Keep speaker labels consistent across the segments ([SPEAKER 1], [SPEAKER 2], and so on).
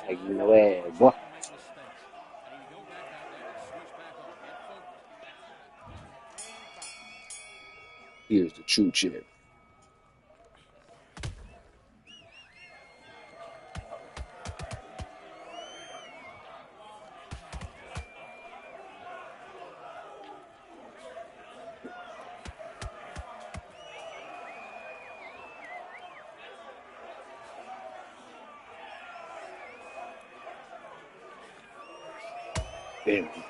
[SPEAKER 1] Taking no ass, boy. Here's the true champ. There we go.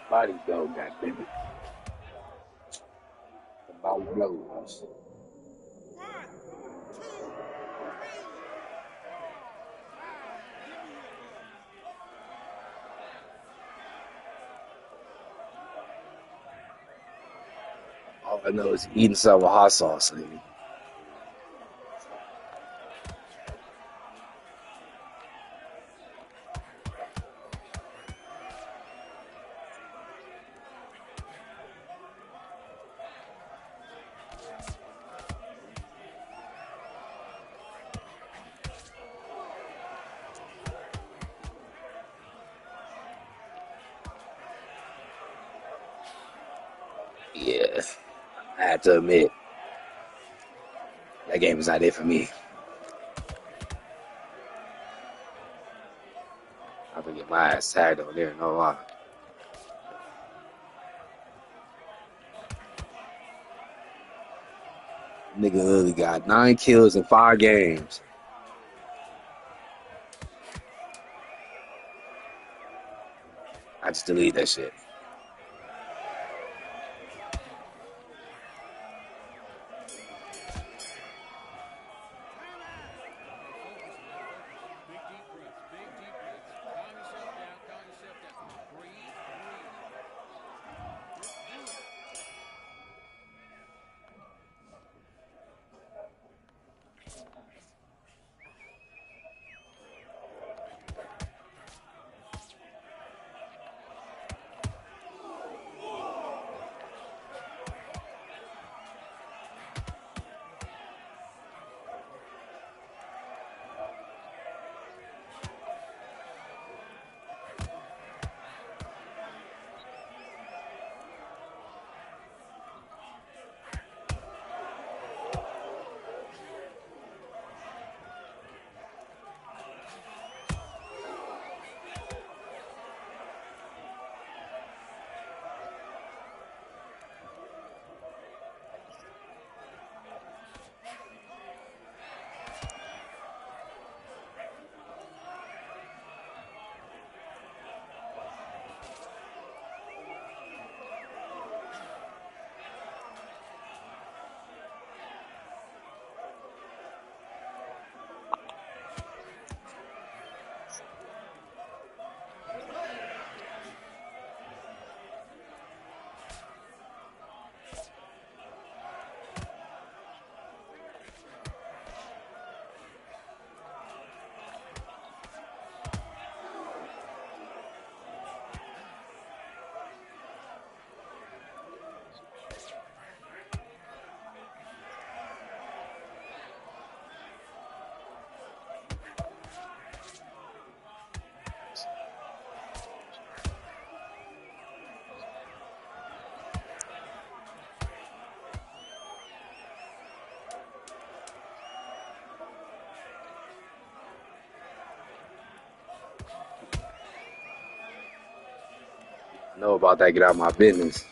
[SPEAKER 1] Body go, goddammit. The ball blows. All I know is eating some with hot sauce, nigga. Yeah, I have to admit, that game is not it for me. I'm gonna get my ass tagged on there, no lie. Nigga literally got 9 kills in 5 games. I just deleted that shit. Know about that, get out of my business.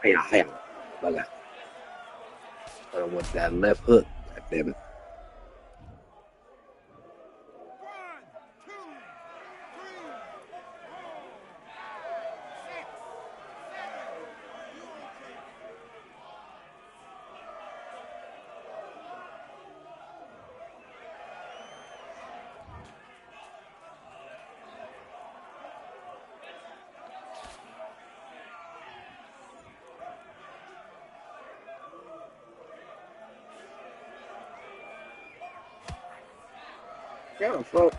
[SPEAKER 1] Hey, bugger. I don't want that left hook. God damn it. Yeah, fuck.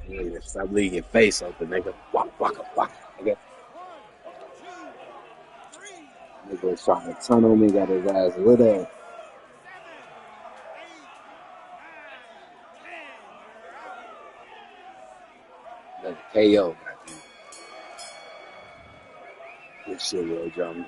[SPEAKER 1] Nigga, stop leaving your face open, nigga. Waka, waka, waka, nigga. Nigga was trying to turn on me, got his ass lit up. That's KO, goddamn. This shit, Will Jones.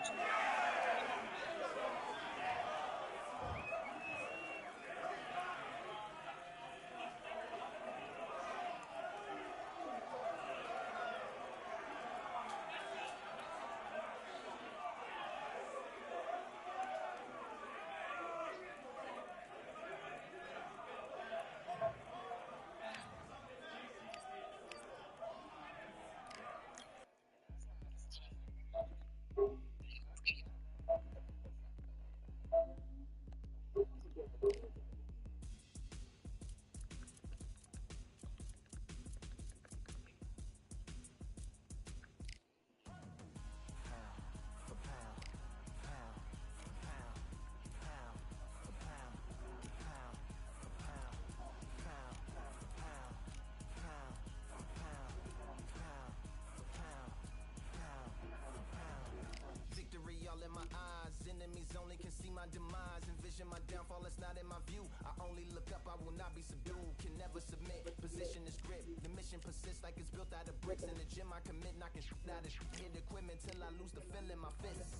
[SPEAKER 2] Demise, envision my downfall, it's not in my view. I only look up, I will not be subdued. Can never submit, position is grip. The mission persists like it's built out of bricks. In the gym I commit, knocking out of hit equipment till I lose the feel in my fist.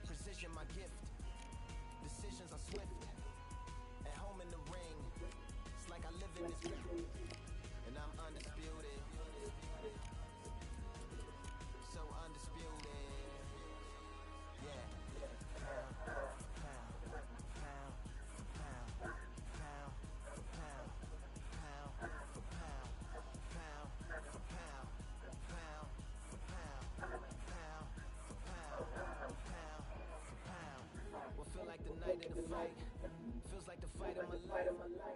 [SPEAKER 2] Precision my gift, decisions are swift. At home in the ring, it's like I live in this ring. And I'm undisputed, so undisputed. Yeah. fight of my life.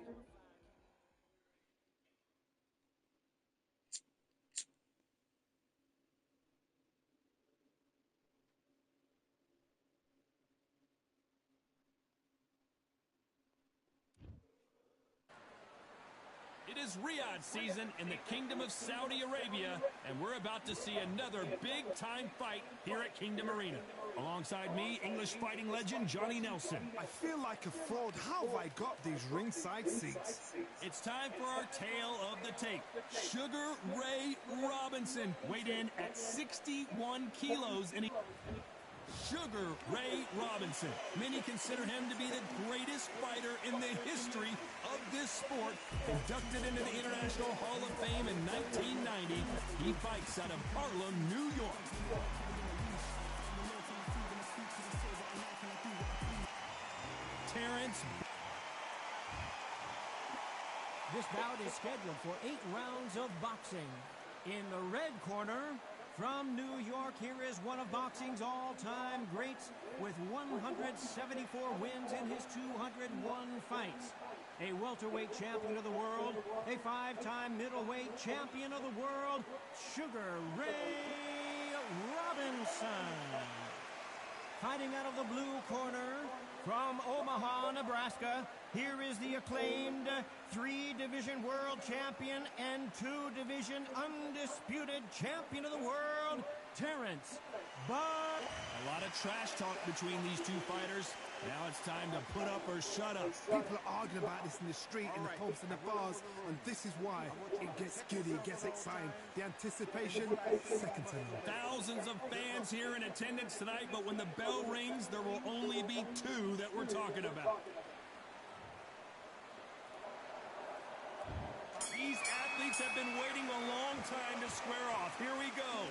[SPEAKER 3] It is Riyadh season in the Kingdom of Saudi Arabia, and we're about to see another big-time fight here at Kingdom Arena. Alongside me, English fighting legend Johnny Nelson.
[SPEAKER 4] I feel like a fraud. How have I got these ringside seats?
[SPEAKER 3] It's time for our tale of the tape. Sugar Ray Robinson weighed in at 61 kilos and Sugar Ray Robinson. Many consider him to be the greatest fighter in the history of this sport. Inducted into the International Hall of Fame in 1990, he fights out of Harlem, New York. Terrence.
[SPEAKER 5] This bout is scheduled for 8 rounds of boxing. In the red corner, from New York, here is one of boxing's all-time greats with 174 wins in his 201 fights. A welterweight champion of the world, a 5-time middleweight champion of the world, Sugar Ray Robinson. Fighting out of the blue corner, from Omaha, Nebraska, here is the acclaimed 3-division world champion and 2-division undisputed champion of the world, Terrence Bud.
[SPEAKER 3] A lot of trash talk between these two fighters. Now it's time to put up or shut up.
[SPEAKER 4] People are arguing about this in the street, in the pubs and the bars, and this is why it gets giddy, it gets exciting. The anticipation, second to none.
[SPEAKER 3] Thousands of fans here in attendance tonight, but when the bell rings, there will only be 2 that we're talking about. These athletes have been waiting a long time to square off. Here we go.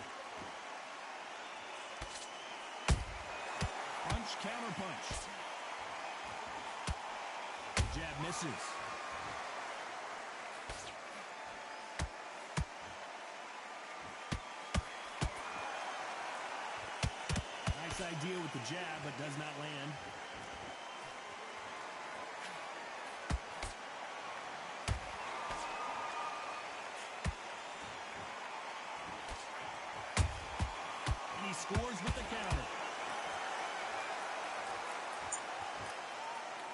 [SPEAKER 3] Punch, counter punch. Jab misses. Nice idea with the jab, but does not land. And he scores with the counter.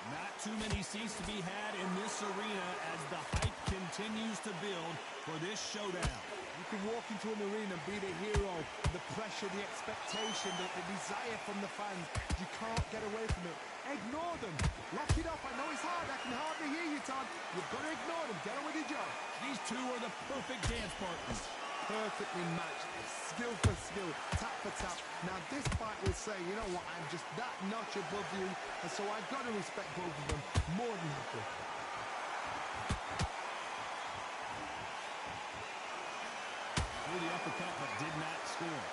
[SPEAKER 3] Not too many seats to be had in this arena as the hype continues to build for this showdown.
[SPEAKER 4] You can walk into an arena and be the hero, the pressure, the expectation, the desire from the fans. You can't get away from it. Ignore them. Lock it up. I know it's hard. I can hardly hear you, Todd. You've got to ignore them. Get on with your job.
[SPEAKER 3] These 2 are the perfect dance partners.
[SPEAKER 4] Perfectly matched, skill for skill, tap for tap. Now this fight will say, you know what, I'm just that notch above you, and so I've got to respect both of them more than happy.
[SPEAKER 3] Threw the uppercut, but did not score.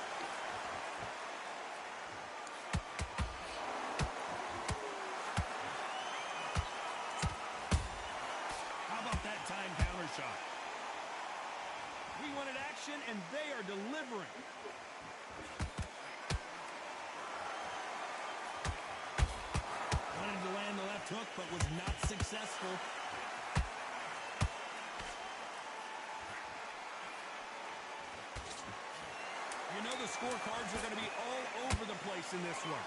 [SPEAKER 3] How about that time counter shot? We wanted action, and they are delivering. Wanted to land the left hook, but was not successful. You know the scorecards are going to be all over the place in this one.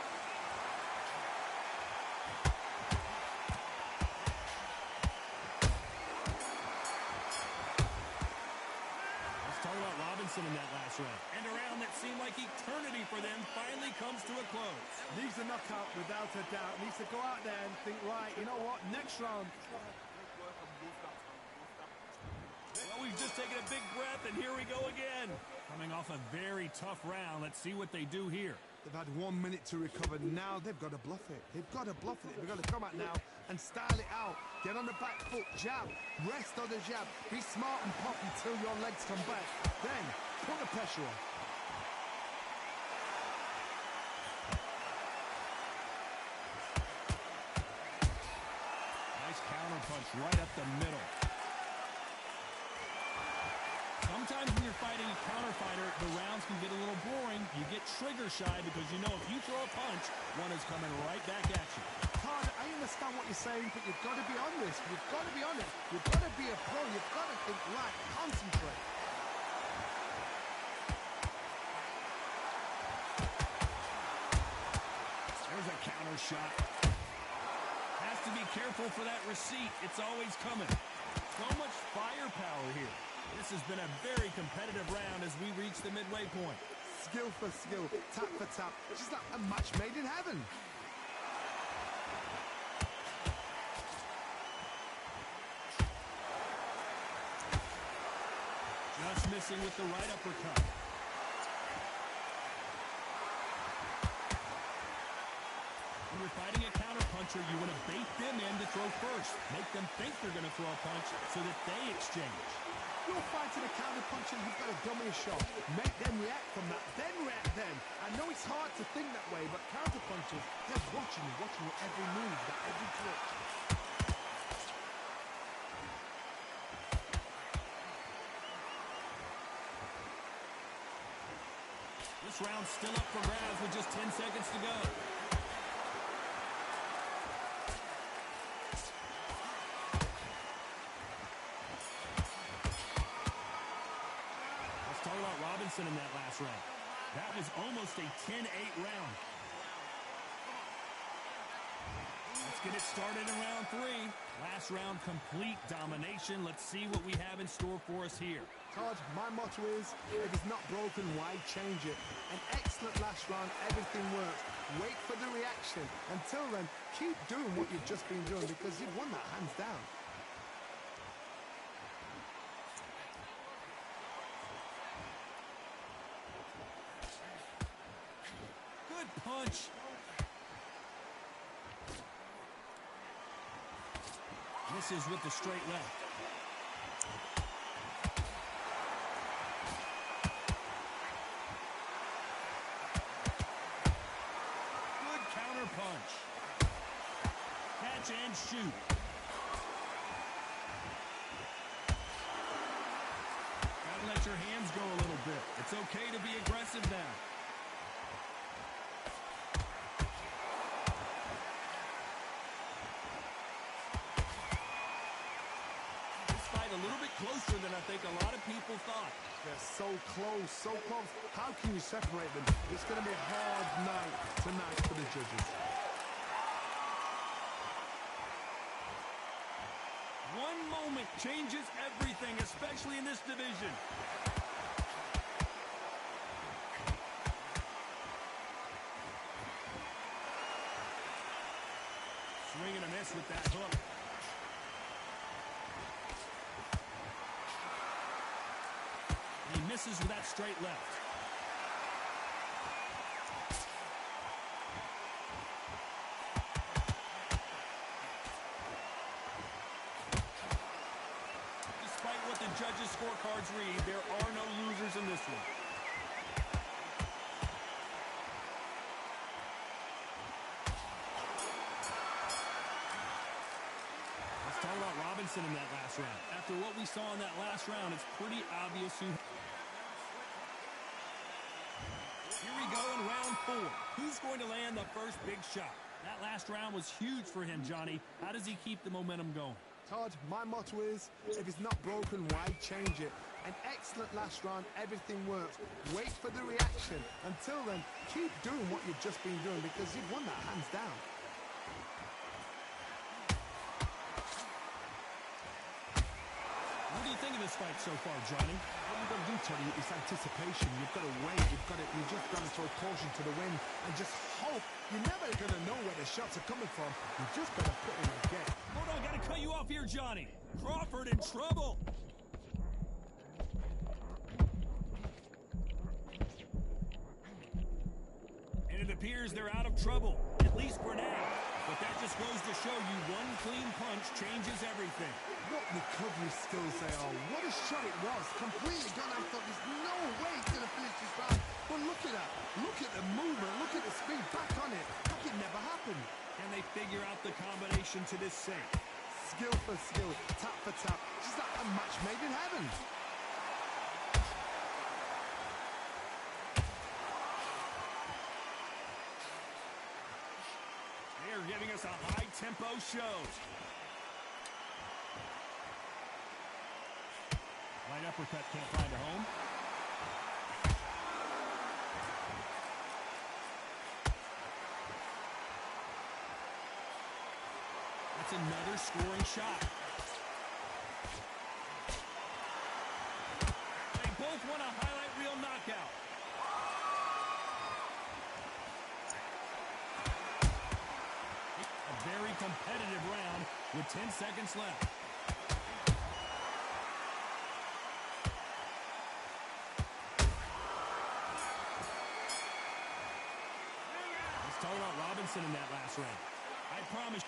[SPEAKER 3] In that last round. And a round that seemed like eternity for them finally comes to a close.
[SPEAKER 4] Needs a knockout without a doubt. Needs to go out there and think, right, you know what, next round.
[SPEAKER 3] Well, we've just taken a big breath, and here we go again. Coming off a very tough round. Let's see what they do here.
[SPEAKER 4] They've had 1 minute to recover. Now they've got to bluff it. They've got to bluff it. They've got to come out now and style it out. Get on the back foot, jab, rest on the jab. Be smart and pop until your legs come back. Then put the pressure on.
[SPEAKER 3] Nice counter punch right up the middle. Sometimes when you're fighting a counter fighter, the rounds can get a little boring. You get trigger shy because you know if you throw a punch, one is coming right back at you.
[SPEAKER 4] Todd, I understand what you're saying, but you've got to be honest. You've got to be honest. You've got to be a pro. You've got to think right. Concentrate.
[SPEAKER 3] There's a counter shot. Has to be careful for that receipt. It's always coming. So much firepower here. This has been a very competitive round as we reach the midway point.
[SPEAKER 4] Skill for skill, tap for tap. She's like a match made in heaven.
[SPEAKER 3] Just missing with the right uppercut. When you're fighting a counterpuncher, you want to bait them in to throw first. Make them think they're going to throw a punch so that they exchange.
[SPEAKER 4] You're fighting a counterpuncher, you've got to dummy a shot. Make them react from that, then react then. I know it's hard to think that way, but counterpunchers, they're watching your every move, every twitch.
[SPEAKER 3] This round's still up for grabs with just 10 seconds to go. Let's talk about Robinson in that last round. That was almost a 10-8 round. Let's get it started in round 3. Last round, complete domination. Let's see what we have in store for us here.
[SPEAKER 4] Todd, my motto is, if it's not broken, why change it? An excellent last round, everything works. Wait for the reaction. Until then, keep doing what you've just been doing because you've won that hands down.
[SPEAKER 3] Good punch. Misses with the straight left. Good counter punch. Catch and shoot. Gotta let your hands go a little bit. It's okay to be aggressive now. A little bit closer than I think a lot of people thought.
[SPEAKER 4] They're so close, so close. How can you separate them? It's going to be a hard night tonight for the judges.
[SPEAKER 3] One moment changes everything, especially in this division. Swing and a miss with that hook. He misses with that straight left. Despite what the judges' scorecards read, there are no losers in this one. Let's talk about Robinson in that last round. After what we saw in that last round, it's pretty obvious who... Here we go in round 4. Who's going to land the first big shot? That last round was huge for him, Johnny. How does he keep the momentum going?
[SPEAKER 4] Todd, my motto is, if it's not broken, why change it? An excellent last round, everything works. Wait for the reaction. Until then, keep doing what you've just been doing because you've won that hands down.
[SPEAKER 3] What do you think of this fight so far, Johnny?
[SPEAKER 4] What you've got to do, Teddy, is anticipation. You've got to wait. You just got to throw caution to the wind and just hope. You're never going to know where the shots are coming from. You just got to put in a get.
[SPEAKER 3] Hold on, got to cut you off here, Johnny. Crawford in trouble. And it appears they're out of trouble, at least for now. But that just goes to show you one clean punch changes everything.
[SPEAKER 4] What recovery skills they are. What a shot it was. Completely gone. I thought there's no way he's going to finish this round. But look at that. Look at the movement. Look at the speed. Back on it. Like it never happened.
[SPEAKER 3] Can they figure out the combination to this sink?
[SPEAKER 4] Skill for skill. Tap for tap. Just like a match made in heaven.
[SPEAKER 3] There giving us a high-tempo show. Right uppercut can't find a home. That's another scoring shot. They both want a highlight reel knockout. A very competitive round with 10 seconds left. Let's talk about Robinson in that last round. I promise.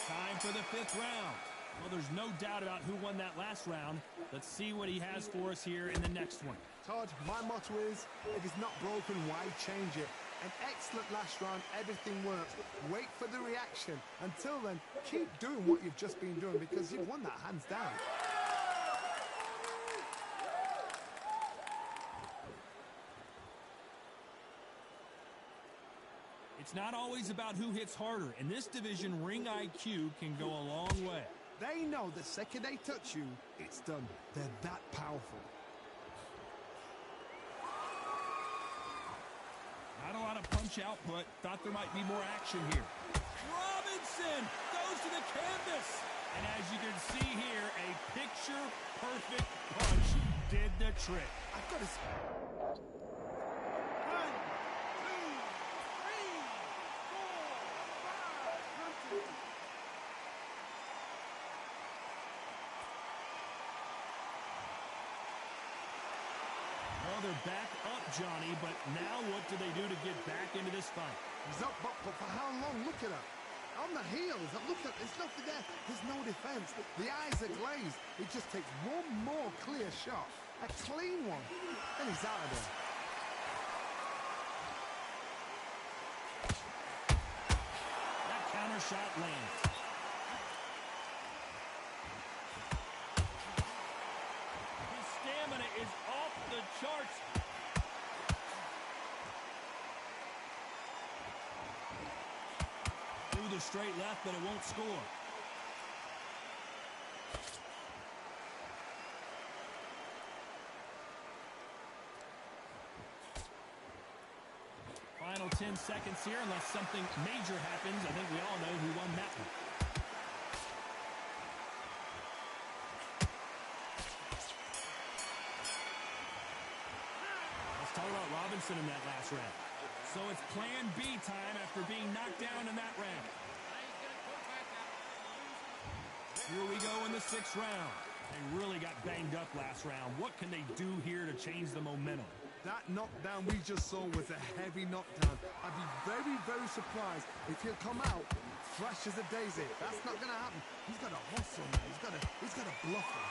[SPEAKER 3] Time for the 5th round. Well, there's no doubt about who won that last round. Let's see what he has for us here in the next one.
[SPEAKER 4] Todd, my motto is, if it's not broken, why change it? An excellent last round, everything works. Wait for the reaction. Until then, keep doing what you've just been doing because you've won that hands down.
[SPEAKER 3] It's not always about who hits harder. In this division, ring IQ can go a long way.
[SPEAKER 4] They know the second they touch you, it's done. They're that powerful.
[SPEAKER 3] Not a lot of punch output. Thought there might be more action here. Robinson goes to the canvas. And as you can see here, a picture-perfect punch did the trick.
[SPEAKER 4] I've got to...
[SPEAKER 3] Well, they're back up, Johnny, but now what do they do to get back into this fight?
[SPEAKER 4] He's up, but for how long? Look at him. On the heels. Look at, there's nothing there. There's no defense. The eyes are glazed. It just takes one more clear shot. A clean one. Then he's out of there.
[SPEAKER 3] That counter shot lands. His stamina is off the charts. Through the straight left, but it won't score. Final 10 seconds here, unless something major happens. I think we all know who won that one. Let's talk about Robinson in that last round. So it's plan B time after being knocked down in that round. Here we go in the 6th round. They really got banged up last round. What can they do here to change the momentum?
[SPEAKER 4] That knockdown we just saw was a heavy knockdown. I'd be very, very surprised if he'll come out fresh as a daisy. That's not going to happen. He's got to hustle, man. He's got to bluff him.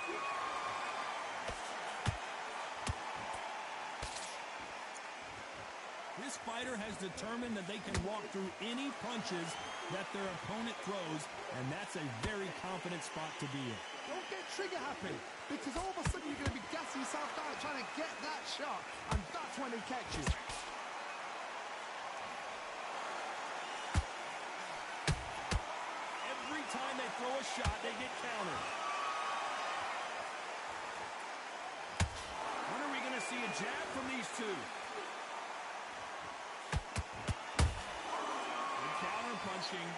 [SPEAKER 3] This fighter has determined that they can walk through any punches that their opponent throws, and that's a very confident spot to be in.
[SPEAKER 4] Don't get trigger happy, because all of a sudden you're going to be gassing yourself down trying to get that shot, and that's when he catches you.
[SPEAKER 3] Every time they throw a shot, they get countered. When are we going to see a jab from these two? Good counter punching.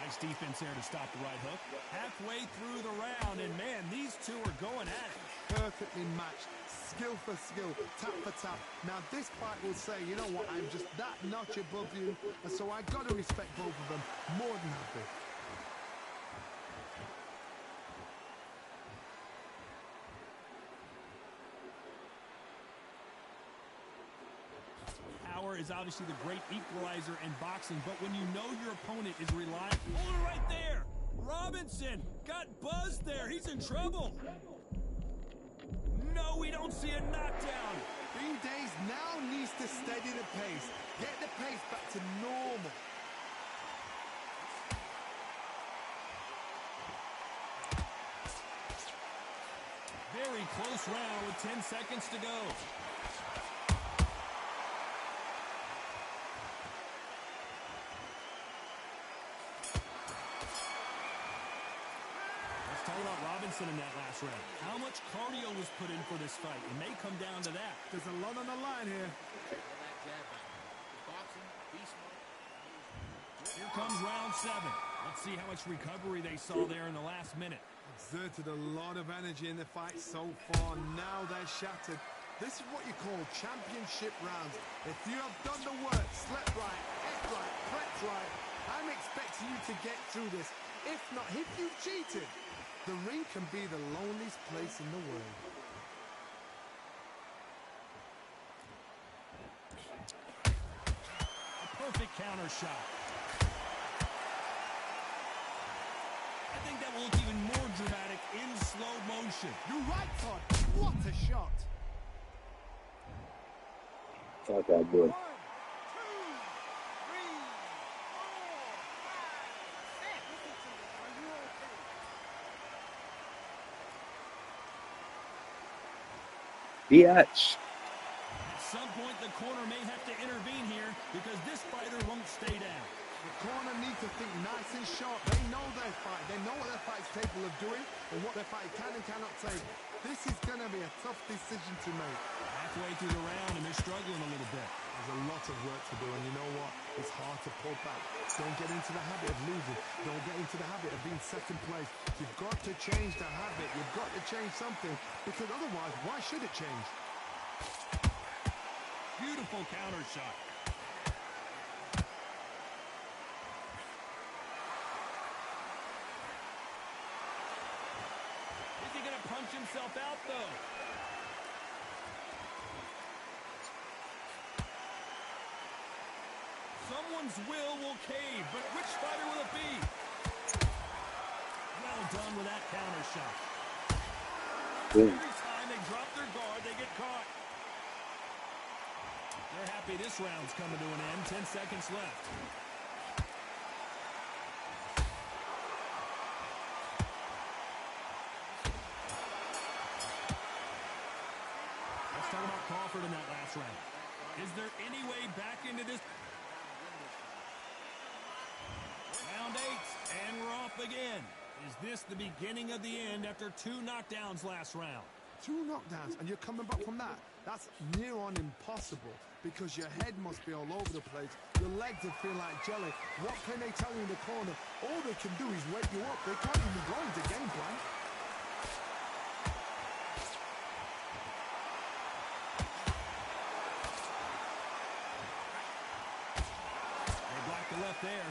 [SPEAKER 3] Nice defense there to stop the right hook. Halfway through the round, and man, these two are going at it.
[SPEAKER 4] Perfectly matched, skill for skill, tap for tap. Now this fight will say, you know what, I'm just that notch above you, and so I got to respect both of them more than happy.
[SPEAKER 3] Power is obviously the great equalizer in boxing, but when you know your opponent is relying... Hold it right there! Robinson got buzzed there. He's in trouble. No, we don't see a knockdown.
[SPEAKER 4] B-Days now needs to steady the pace. Get the pace back to normal.
[SPEAKER 3] Very close round with 10 seconds to go. Robinson in that last round. How much cardio was put in for this fight? It may come down to that.
[SPEAKER 4] There's a lot on the line here.
[SPEAKER 3] Here comes round 7. Let's see how much recovery they saw there in the last minute.
[SPEAKER 4] Exerted a lot of energy in the fight so far. Now they're shattered. This is what you call championship rounds. If you have done the work, slept right, ate right, prepped right, I'm expecting you to get through this. If not, if you've cheated, the ring can be the loneliest place in the world.
[SPEAKER 3] A perfect counter shot. I think that will look even more dramatic in slow motion.
[SPEAKER 4] You're right, Todd. What a shot.
[SPEAKER 1] Thought that good.
[SPEAKER 5] 1, 2, 3, 4, 5, 6. Are you okay?
[SPEAKER 1] Biatch.
[SPEAKER 3] At some point, the corner may have to intervene here because this fighter won't stay down.
[SPEAKER 4] The corner need to think nice and sharp. They know their fight. They know what their fight's capable of doing and what their fight can and cannot take. This is going to be a tough decision to make.
[SPEAKER 3] Halfway through the round, and they're struggling a little bit.
[SPEAKER 4] There's a lot of work to do, and you know what? It's hard to pull back. Don't get into the habit of losing. Don't get into the habit of being second place. You've got to change the habit. You've got to change something, because otherwise, why should it change?
[SPEAKER 3] Beautiful counter shot. Is he going to punch himself out, though? Someone's will cave, but which fighter will it be? Well done with that counter shot.
[SPEAKER 1] Boom.
[SPEAKER 3] Every time they drop their guard, they get caught. They're happy this round's coming to an end. 10 seconds left. Let's talk about Crawford in that last round. Is there any way back into this? Round 8, and we're off again. Is this the beginning of the end after 2 knockdowns last round?
[SPEAKER 4] 2 knockdowns, and you're coming back from that. That's near on impossible, because your head must be all over the place. Your legs will feel like jelly. What can they tell you in the corner? All they can do is wake you up. They can't even go into game plan.
[SPEAKER 3] They blocked the left there.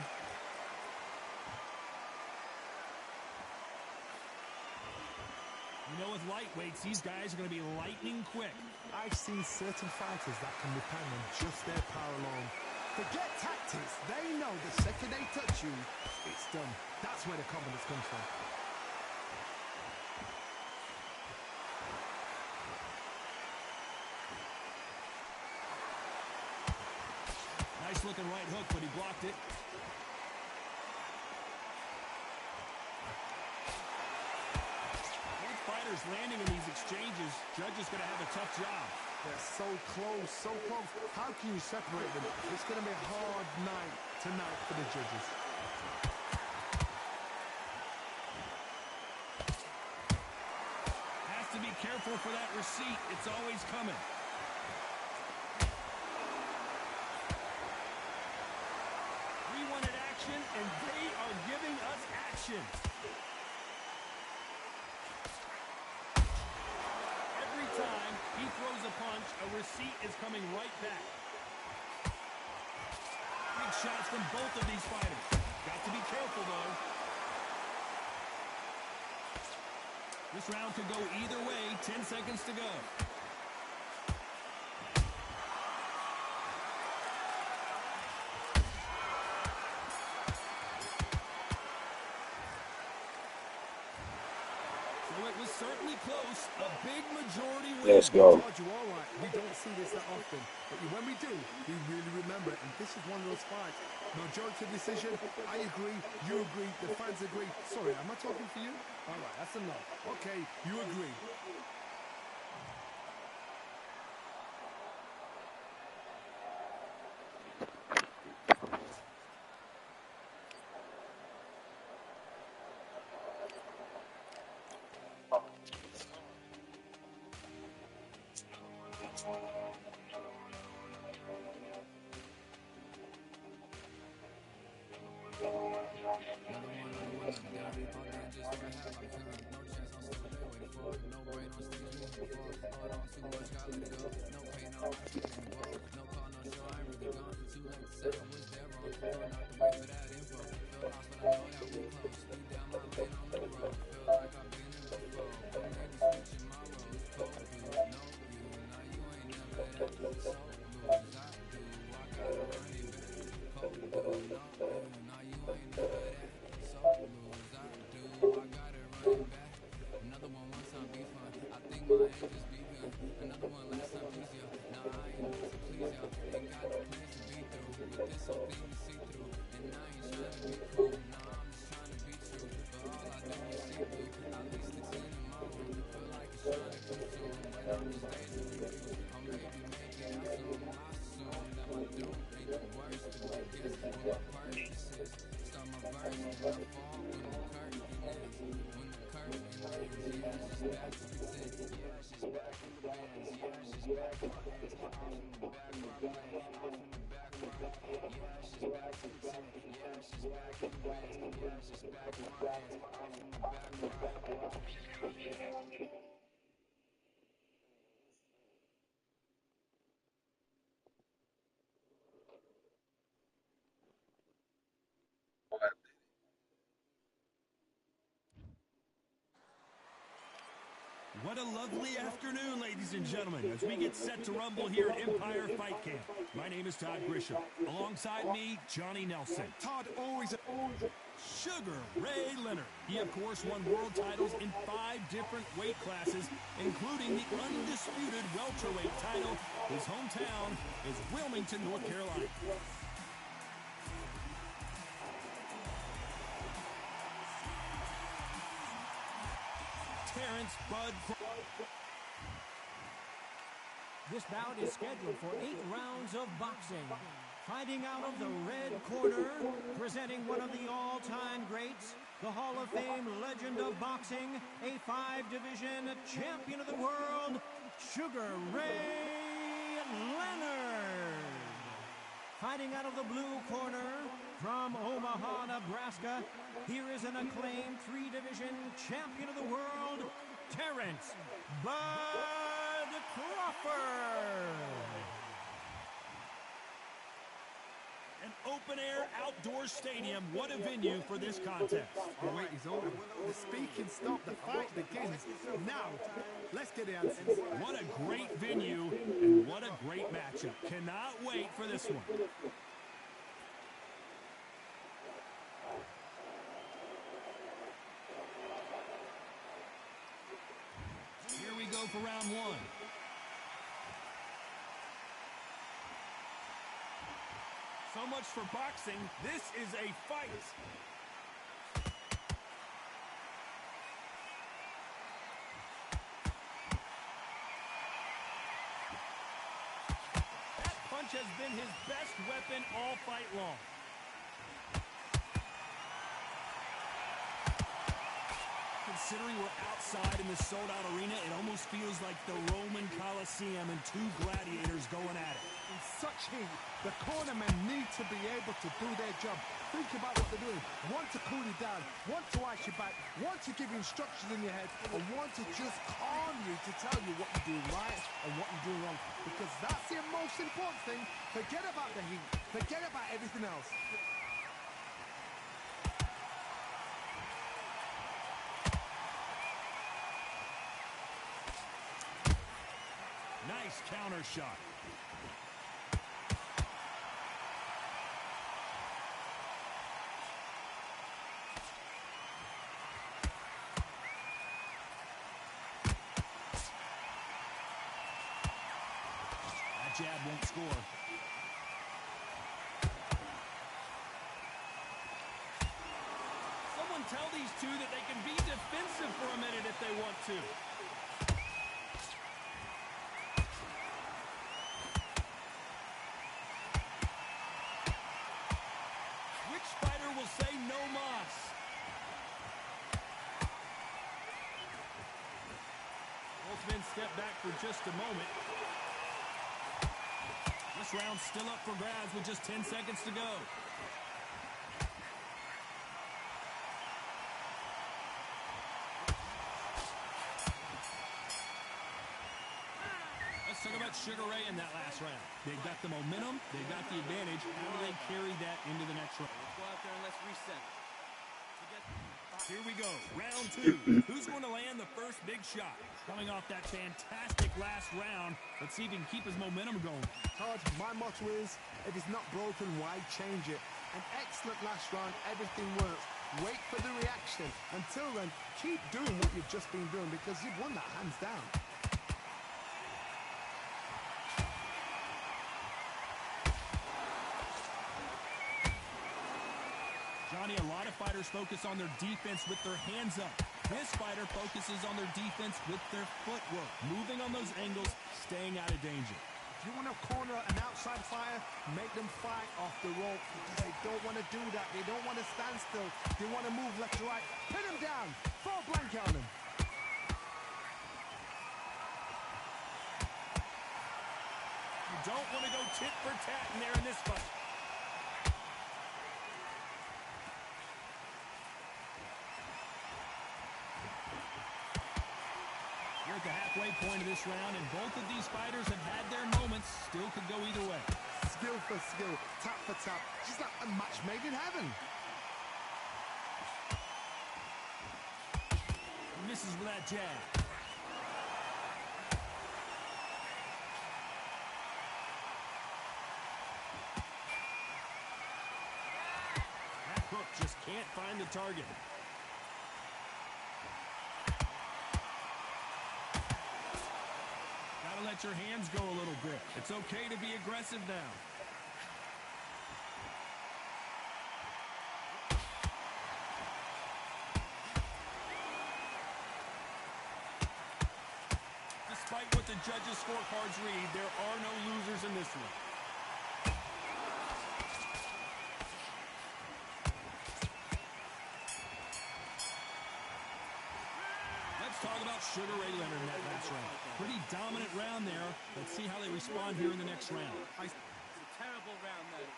[SPEAKER 3] You know, with lightweights, these guys are going to be lightning quick.
[SPEAKER 4] I've seen certain fighters that can depend on just their power alone. Forget tactics. They know the second they touch you, it's done. That's where the confidence comes from.
[SPEAKER 3] Nice looking right hook, but he blocked it. Both fighters landing in these exchanges. Judge is going to have a tough job.
[SPEAKER 4] They're so close, so close. How can you separate them? It's going to be a hard night tonight for the judges.
[SPEAKER 3] Has to be careful for that receipt. It's always coming. We wanted action, and they are giving us action. Every time he throws a punch, a receipt is coming right back. Big shots from both of these fighters. Got to be careful, though. This round could go either way. 10 seconds to go. So it was certainly close. A big majority win.
[SPEAKER 1] Let's go.
[SPEAKER 4] Told you all right. We don't see this that often, but when we do, we really remember it. And this is one of those fights. Majority decision. I agree. You agree. The fans agree. Sorry, am I talking for you? All right, that's enough. Okay, you agree.
[SPEAKER 3] What a lovely afternoon, ladies and gentlemen, as we get set to rumble here at Empire Fight Camp. My name is Todd Grisham. Alongside me, Johnny Nelson.
[SPEAKER 4] Todd always...
[SPEAKER 3] Sugar Ray Leonard. He, of course, won world titles in 5 different weight classes, including the Undisputed welterweight title. His hometown is Wilmington, North Carolina. Terrence Bud.
[SPEAKER 5] This bout is scheduled for 8 rounds of boxing. Fighting out of the red corner, presenting one of the all-time greats, the Hall of Fame legend of boxing, a 5-division champion of the world, Sugar Ray Leonard. Fighting out of the blue corner, from Omaha, Nebraska, here is an acclaimed 3-division champion of the world, Terrence Bud Crawford.
[SPEAKER 3] An open-air outdoor stadium. What a venue for this contest.
[SPEAKER 4] The wait is over. The speaking stopped. The fight begins. Now, let's get the answers.
[SPEAKER 3] What a great venue, and what a great matchup. Cannot wait for this one. Here we go for round 1. So much for boxing. This is a fight. That punch has been his best weapon all fight long. Considering we're outside in the sold-out arena, it almost feels like the Roman Colosseum and 2 gladiators going at it.
[SPEAKER 4] In such heat, the cornermen need to be able to do their job. Think about what they're doing. One to cool you down, one to ice you back, one to give you instructions in your head, and one to just calm you to tell you what you're doing right and what you're doing wrong. Because that's the most important thing. Forget about the heat. Forget about everything else.
[SPEAKER 3] Nice counter shot. That jab won't score. Someone tell these two that they can be defensive for a minute if they want to. Say no mas. Both men step back for just a moment. This round's still up for grabs with just 10 seconds to go. about Sugar Ray in that last round? They've got the momentum. They've got the advantage. How do they carry that into the next round?
[SPEAKER 6] Let's go out there and let's reset.
[SPEAKER 3] Here we go. Round 2. Who's going to land the first big shot? Coming off that fantastic last round. Let's see if he can keep his momentum going.
[SPEAKER 4] Todd, my motto is, if it's not broken, why change it? An excellent last round, everything works. Wait for the reaction. Until then, keep doing what you've just been doing because you've won that hands down.
[SPEAKER 3] Johnny, a lot of fighters focus on their defense with their hands up. This fighter focuses on their defense with their footwork, moving on those angles, staying out of danger.
[SPEAKER 4] If you want to corner an outside fighter, make them fight off the rope because they don't want to do that. They don't want to stand still. They want to move left to right. Pin them down. Throw a blanket on them.
[SPEAKER 3] You don't want to go tit for tat in there in this fight. We're at the halfway point of this round, and both of these fighters have had their moments. Still could go either way.
[SPEAKER 4] Skill for skill, tap for tap. Just like a match made in heaven.
[SPEAKER 3] Misses with that jab. That hook just can't find the target. Let your hands go a little bit. It's okay to be aggressive now. Despite what the judges' scorecards read, there are no losers in this one. Talk about Sugar Ray Leonard in that last round. Pretty dominant round there. Let's see how they respond here in the next round.
[SPEAKER 6] It's a terrible round, though.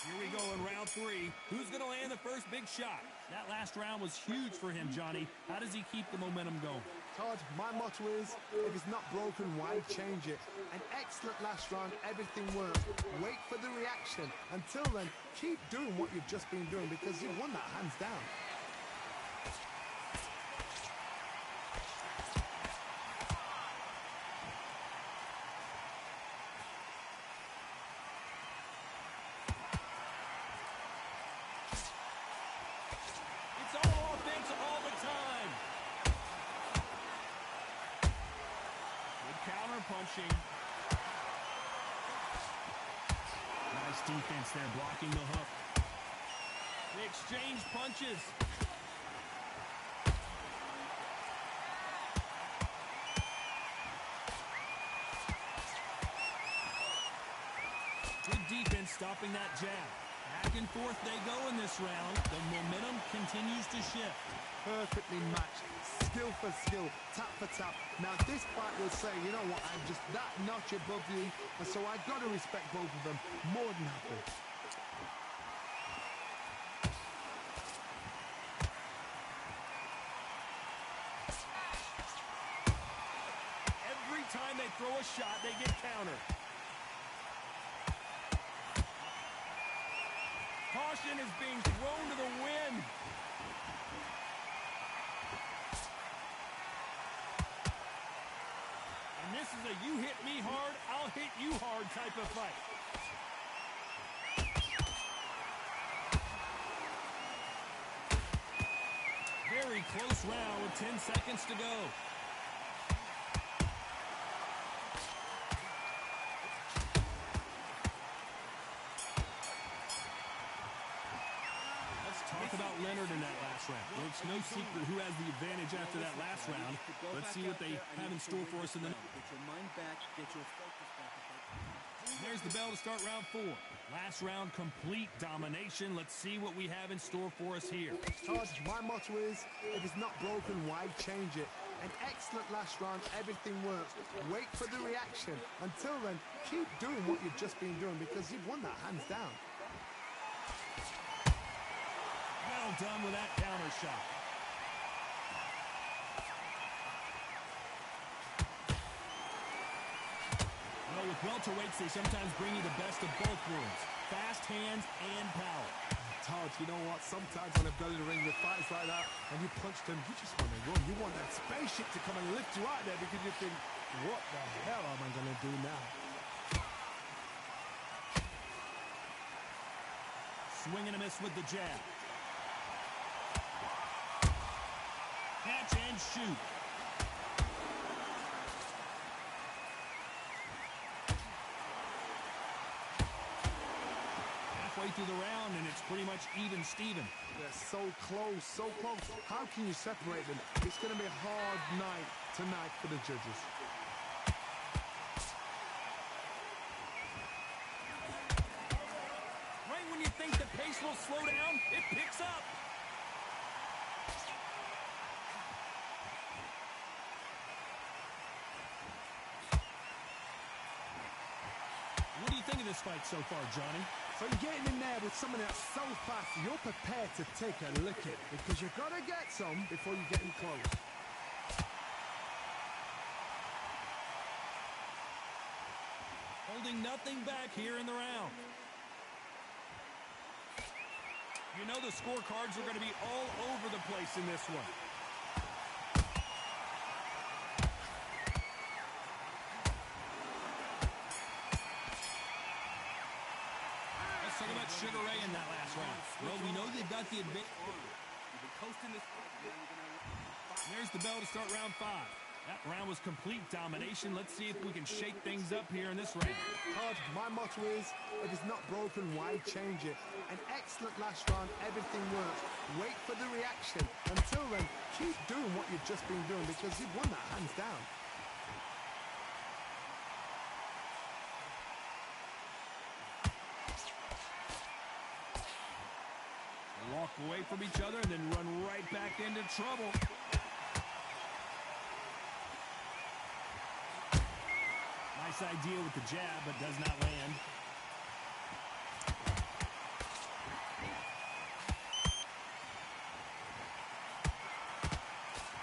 [SPEAKER 3] Here we go in round 3. Who's going to land the first big shot? That last round was huge for him, Johnny. How does he keep the momentum going?
[SPEAKER 4] Todd, my motto is, if it's not broken, why change it? An excellent last round, everything works. Wait for the reaction. Until then, keep doing what you've just been doing because you've won that hands down.
[SPEAKER 3] Punching. Nice defense there, blocking the hook. They exchange punches. Good defense stopping that jab. Back and forth they go in this round. The momentum continues to shift.
[SPEAKER 4] Perfectly matched. Skill for skill, tap for tap. Now this fight will say, you know what, I'm just that notch above you, and so I got to respect both of them. More than happy.
[SPEAKER 3] Every time they throw a shot, they get countered. Caution is being thrown to the wind. This is a you hit me hard, I'll hit you hard type of fight. Very close round with 10 seconds to go. Talk about Leonard in that last round. Well, it's no secret who has the advantage after that last round. Let's see what they have in store for us in the next.
[SPEAKER 6] Get your mind back, get your focus back.
[SPEAKER 3] There's the bell to start round 4. Last round, complete domination. Let's see what we have in store for us here.
[SPEAKER 4] Todd, my motto is, if it's not broken, why change it? An excellent last round, everything works. Wait for the reaction. Until then, keep doing what you've just been doing because you've won that hands down.
[SPEAKER 3] Well done with that counter shot. with welterweights, they sometimes bring you the best of both worlds. Fast hands and power.
[SPEAKER 4] Todd, you know what? Sometimes on a belly of the ring with fights like that, and you punch them, you just want to run. You want that spaceship to come and lift you out there because you think, what the hell am I going to do now?
[SPEAKER 3] Swing and a miss with the jab. Catch and shoot. Halfway through the round, and it's pretty much even Steven.
[SPEAKER 4] They're so close, so close. How can you separate them? It's going to be a hard night tonight for the judges.
[SPEAKER 3] Right when you think the pace will slow down, it picks up. What do you think of this fight so far, Johnny?
[SPEAKER 4] So you're getting in there with someone that's so fast, you're prepared to take a licking because you've got to get some before you get in close.
[SPEAKER 3] Holding nothing back here in the round. You know the scorecards are going to be all over the place in this one. Let's talk about Sugar Ray in that last round. Well, we know they've got the advantage.
[SPEAKER 6] You've been coasting this fight. Now you're gonna...
[SPEAKER 3] There's the bell to start round 5. That round was complete domination. Let's see if we can shake things up here in this round.
[SPEAKER 4] Todd, my motto is, if it's not broken, why change it? An excellent last round, everything works. Wait for the reaction. Until then, keep doing what you've just been doing because you've won that hands down.
[SPEAKER 3] They walk away from each other and then run right back into trouble. Nice idea with the jab, but does not land.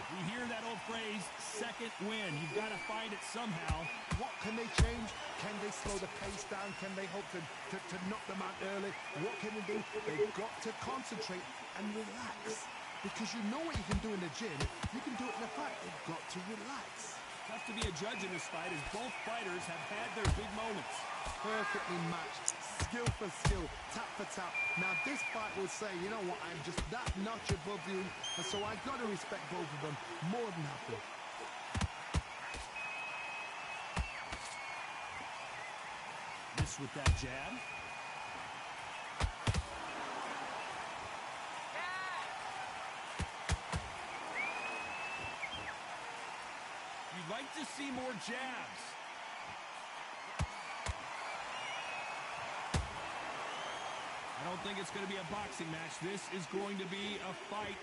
[SPEAKER 3] We hear that old phrase, second win. You've got to find it somehow.
[SPEAKER 4] What can they change? Can they slow the pace down? Can they hope to knock them out early? What can they do? They've got to concentrate and relax. Because you know what you can do in the gym. You can do it in a fight. They've got to relax.
[SPEAKER 3] Tough to be a judge in this fight as both fighters have had their big moments.
[SPEAKER 4] Perfectly matched, skill for skill, tap for tap. Now this fight will say, you know what, I'm just that notch above you, and so I got to respect both of them more than happy.
[SPEAKER 3] Miss with that jab. You'd like to see more jabs. I don't think it's going to be a boxing match. This is going to be a fight.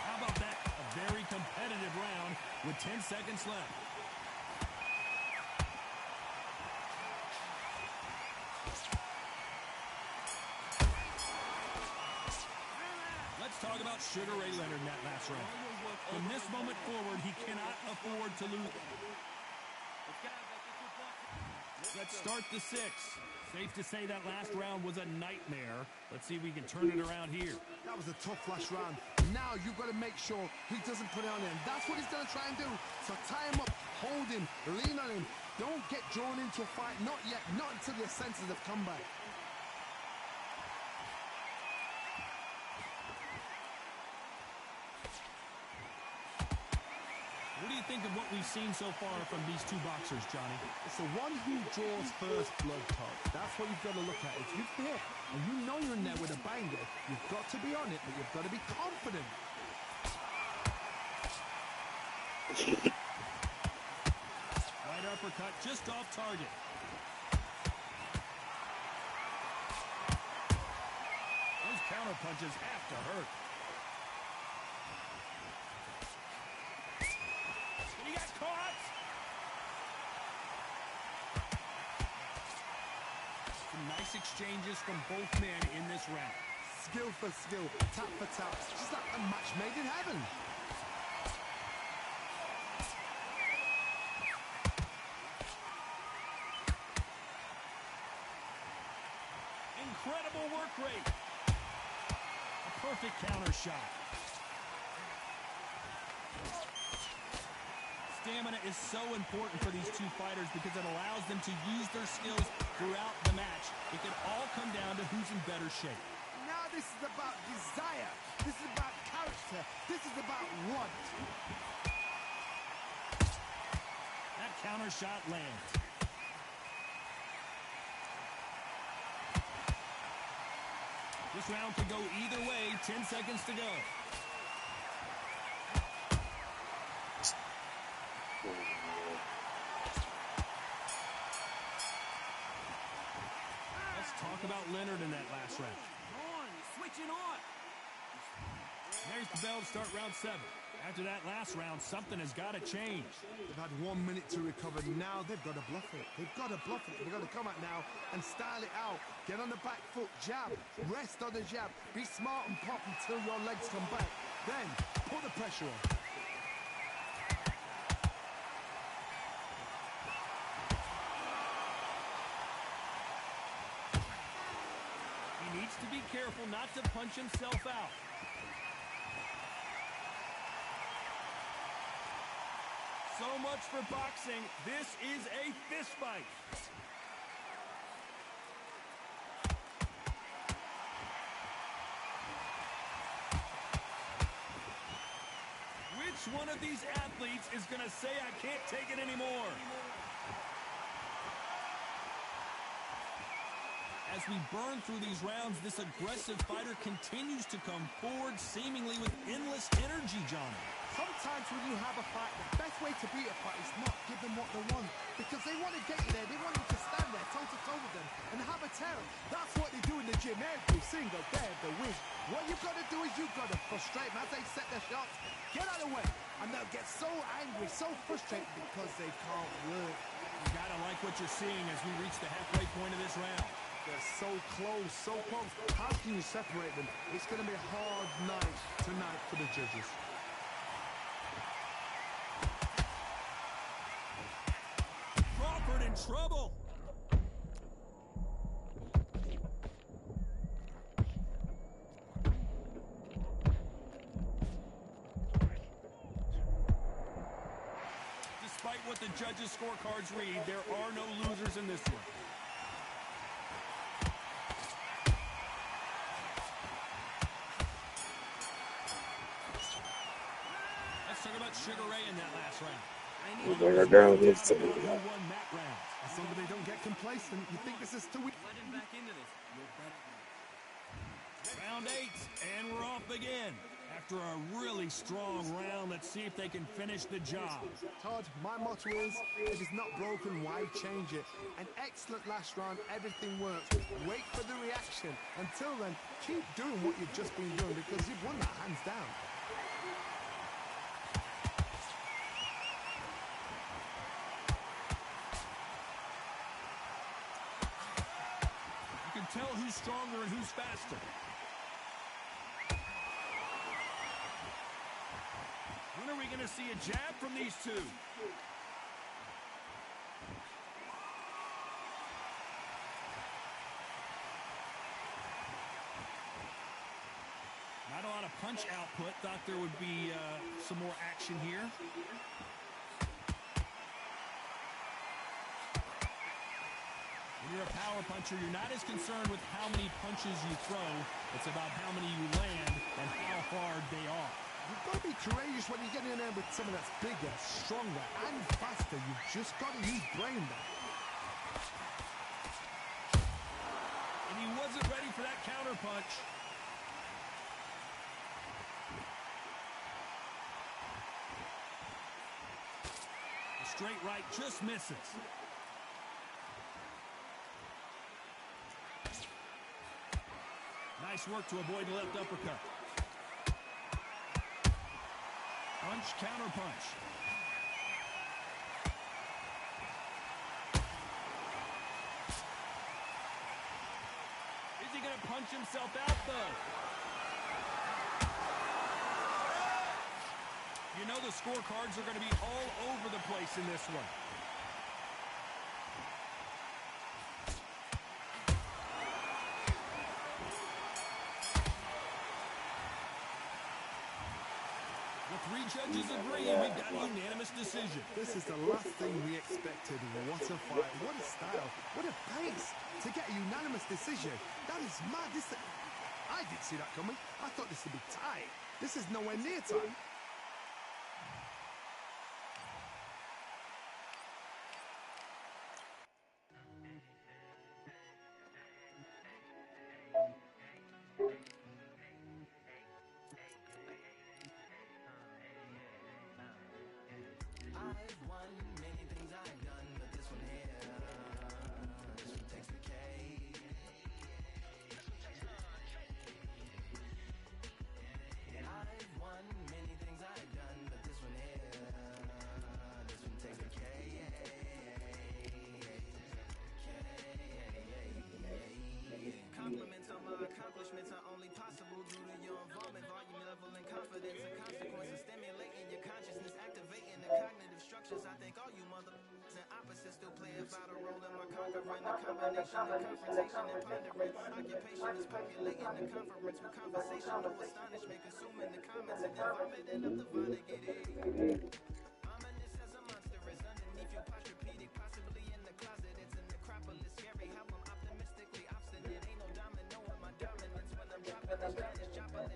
[SPEAKER 3] How about that? A very competitive round with 10 seconds left. Let's talk about Sugar Ray Leonard in that last round. From this moment forward, he cannot afford to lose. Let's start the 6. Safe to say that last round was a nightmare. Let's see if we can turn it around here.
[SPEAKER 4] That was a tough last round. Now you've got to make sure he doesn't put it on him. That's what he's going to try and do. So tie him up, hold him, lean on him. Don't get drawn into a fight. Not yet. Not until your senses have come back.
[SPEAKER 3] What do you think of what we've seen so far from these two boxers, Johnny?
[SPEAKER 4] It's the one who draws first blood, Todd. That's what you've got to look at. If you're there and you know you're in there with a banger, you've got to be on it, but you've got to be confident.
[SPEAKER 3] Right uppercut just off target. Those counter punches have to hurt. He got caught. Some nice exchanges from both men in this round.
[SPEAKER 4] Skill for skill, tap for tap. Just like a match made in heaven.
[SPEAKER 3] work rate. A perfect counter shot. Stamina is so important for these two fighters because it allows them to use their skills throughout the match. It can all come down to who's in better shape.
[SPEAKER 4] Now this is about desire. This is about character. This is about want.
[SPEAKER 3] That counter shot lands. This round could go either way. 10 seconds to go. Let's talk about Leonard in that last round.
[SPEAKER 6] On, switching on.
[SPEAKER 3] There's the bell to start round 7. After that last round, something has got to change.
[SPEAKER 4] They've had 1 minute to recover. Now they've got to bluff it. They've got to bluff it. They've got to come out now and style it out. Get on the back foot, jab. Rest on the jab. Be smart and pop until your legs come back. Then put the pressure on.
[SPEAKER 3] He needs to be careful not to punch himself out. So much for boxing. This is a fist fight. Which one of these athletes is going to say, I can't take it anymore? As we burn through these rounds, this aggressive fighter continues to come forward, seemingly with endless energy, Johnny.
[SPEAKER 4] Sometimes when you have a fight, the best way to beat a fight is not give them what they want. Because they want to get you there. They want you to stand there toe-to-toe with them and have a tear. That's what they do in the gym. Every single day of the week. What you've got to do is you've got to frustrate them as they set their shots. Get out of the way. And they'll get so angry, so frustrated because they can't work.
[SPEAKER 3] You got to like what you're seeing as we reach the halfway point of this round.
[SPEAKER 4] They're so close, so close. How can you separate them? It's going to be a hard night tonight for the judges.
[SPEAKER 3] Crawford in trouble. Despite what the judges' scorecards read, there are no losers in this one. Let's talk about Sugar Ray in that last round.
[SPEAKER 1] Bring her down this time.
[SPEAKER 3] Who won that round?
[SPEAKER 4] As long as they don't get complacent, you think this is too weak.
[SPEAKER 6] Let him back into this. You're better.
[SPEAKER 3] Round 8, and we're off again. After a really strong round, let's see if they can finish the job.
[SPEAKER 4] Todd, my motto is, if it's not broken, why change it? An excellent last round, everything works. Wait for the reaction. Until then, keep doing what you've just been doing because you've won that hands down.
[SPEAKER 3] You can tell who's stronger and who's faster. When are we going to see a jab from these two? Not a lot of punch output. Thought there would be some more action here. When you're a power puncher, you're not as concerned with how many punches you throw. It's about how many you land and how hard they are.
[SPEAKER 4] You've got to be courageous when you get in there with someone that's bigger, stronger, and faster. You've just got to use brain there.
[SPEAKER 3] And he wasn't ready for that counter punch. The straight right just misses. Nice work to avoid the left uppercut. Punch, counter punch. Is he going to punch himself out, though? You know the scorecards are going to be all over the place in this one. judges agree we've got a unanimous decision.
[SPEAKER 4] This is the last thing we expected. What a fight, what a style, what a pace. To get a unanimous decision, that is mad. I didn't see that coming. I thought this would be tight. This is nowhere near time.
[SPEAKER 2] I've won many things I've done, but this one here, this one takes the cake. I've won many things I've done, but this one here, this one takes the cake. Compliments on my accomplishments are only possible due to your involvement, volume, level, and confidence. And consequences stimulating your consciousness, activating the cognitive structures. I think all you motherfuckers and opposites still play a vital role in my conquering. The combination of confrontation and pondering. Occupation is populating the conference with conversational astonishment, consuming the comments and then vomiting up the Vonnegut. Ominous as a monster is underneath your posturepedic, possibly in the closet. It's a necropolis, scary how I'm optimistically obstinate. Ain't no domino in my dominance when I'm dropping this Spanish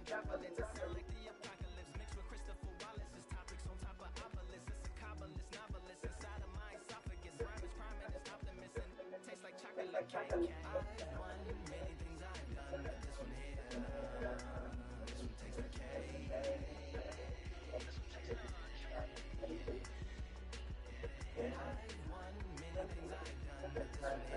[SPEAKER 2] joplin. It's like the apocalypse mixed with Christopher Wallace's topics on top of obelisks. It's a kabbalist novelist inside of my esophagus. Rhyme is priming, it's optimist and tastes like chocolate cake. I've won many things I've done, but this one here, this one takes the cake. I've won many things I've done, but this one here, this one takes the cake.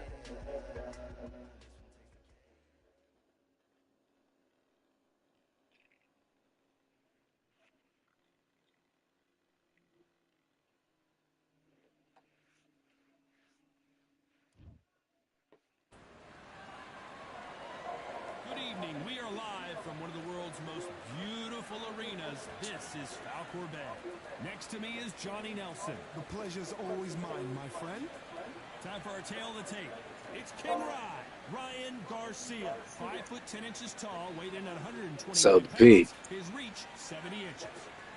[SPEAKER 3] Good evening. We are live from one of the world's most beautiful arenas. This is Falcor Bay. Next to me is Johnny Nelson.
[SPEAKER 4] The pleasure's always mine, my friend.
[SPEAKER 3] Time for our tail of the tape. It's King Ryan Garcia. 5 foot 10 inches tall, weighed in at 120
[SPEAKER 1] So
[SPEAKER 3] pounds.
[SPEAKER 1] big.
[SPEAKER 3] His reach, 70 inches.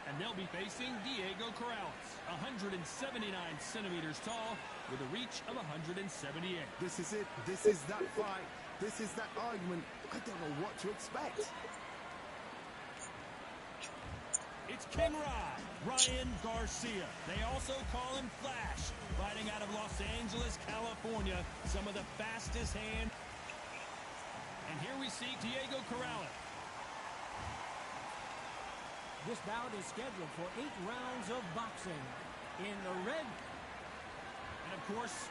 [SPEAKER 3] And they'll be facing Diego Corrales, 179 centimeters tall, with a reach of 178.
[SPEAKER 4] This is it. This is that fight. This is that argument. I don't know what to expect.
[SPEAKER 3] It's King Ryan Garcia. They also call him Flash. Fighting out of Los Angeles, California. Some of the fastest hands. And here we see Diego Corrales.
[SPEAKER 5] This bout is scheduled for 8 rounds of boxing. In the red...
[SPEAKER 3] And of course,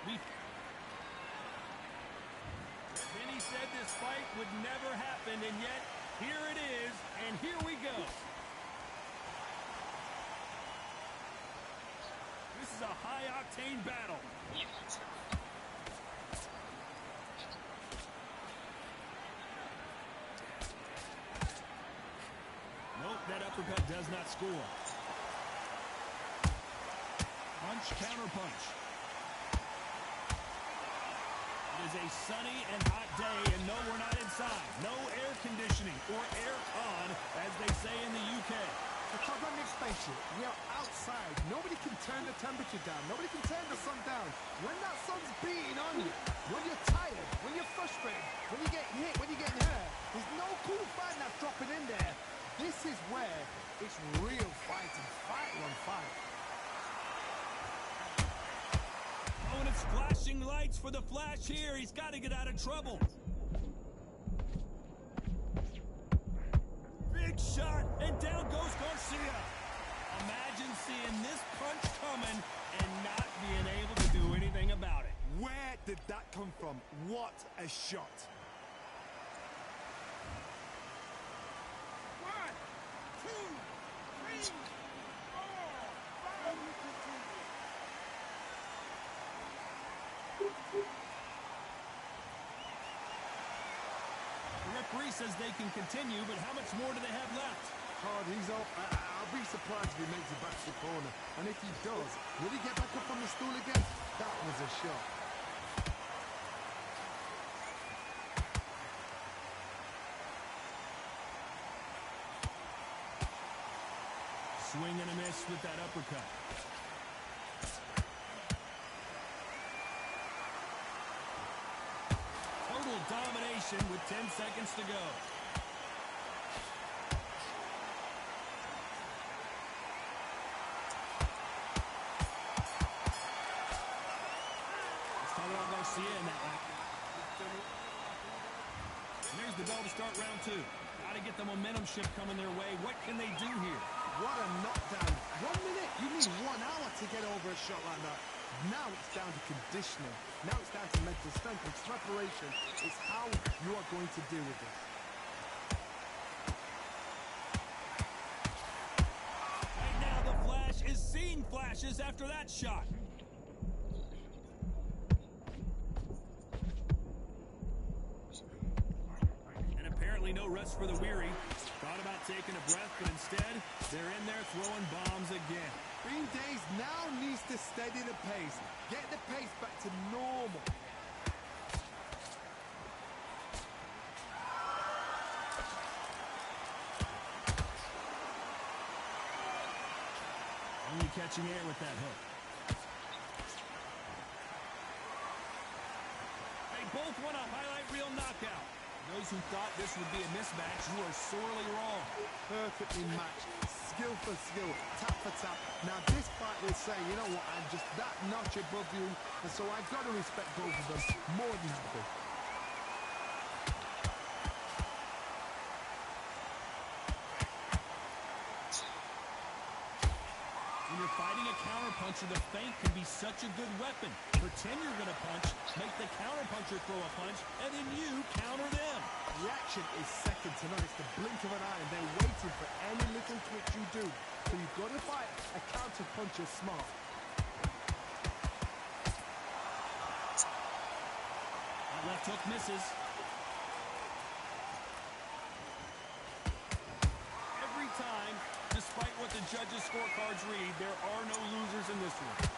[SPEAKER 3] Vinny said this fight would never happen, and yet here it is, and here we go. This is a high-octane battle. Nope, that uppercut does not score. Punch, counter punch. It is a sunny and hot day, and no, we're not inside. No air conditioning or air con, as they say in the UK.
[SPEAKER 4] Because let me explain to you, we are outside. Nobody can turn the temperature down. Nobody can turn the sun down. When that sun's beating on you, when you're tired, when you're frustrated, when you get hit, when you're getting hurt, there's no cool fight that's dropping in there. This is where it's real fighting. Fight on fight.
[SPEAKER 3] Oh, and it's flashing lights for the Flash here. He's got to get out of trouble. Big shot, and down goes Garcia. Imagine seeing this punch coming and not being able to do anything about it.
[SPEAKER 4] Where did that come from? What a shot.
[SPEAKER 3] The referee says they can continue, but how much more do they have left?
[SPEAKER 4] Hard, he's up. I'll be surprised if he makes it back to the corner. And if he does, will he get back up on the stool again? That was a shot.
[SPEAKER 3] Swing and a miss with that uppercut. Total domination with 10 seconds to go. Let's talk about Garcia in that round. And there's the bell to start round 2. Got to get the momentum shift coming their way. What can they do here?
[SPEAKER 4] What a knockdown. 1 minute. You need 1 hour to get over a shot like that. Now it's down to conditioning. Now it's down to mental strength. It's preparation. It's how you are going to deal with this.
[SPEAKER 3] Right now the Flash is seeing flashes after that shot. And apparently no rest for the weary. Thought about taking a breath, but instead, they're in there throwing bombs again.
[SPEAKER 4] Green Days now needs to steady the pace. Get the pace back to normal.
[SPEAKER 3] Only catching air with that hook. They both want a highlight reel knockout. Those who thought this would be a mismatch, you are sorely wrong.
[SPEAKER 4] Perfectly matched. Skill for skill. Tap for tap. Now this fight will say, you know what, I'm just that notch above you. And so I've got to respect both of them more than happy.
[SPEAKER 3] When you're fighting a counterpuncher, the feint can be such a good weapon. Pretend you're going to punch, make the counterpuncher throw a punch, and then you counter them.
[SPEAKER 4] Reaction is second to none. It's the blink of an eye, and they're waiting for any little twitch you do. So you've got to fight a counterpuncher smart.
[SPEAKER 3] That left hook misses. Every time, despite what the judges' scorecards read, there are no losers in this one.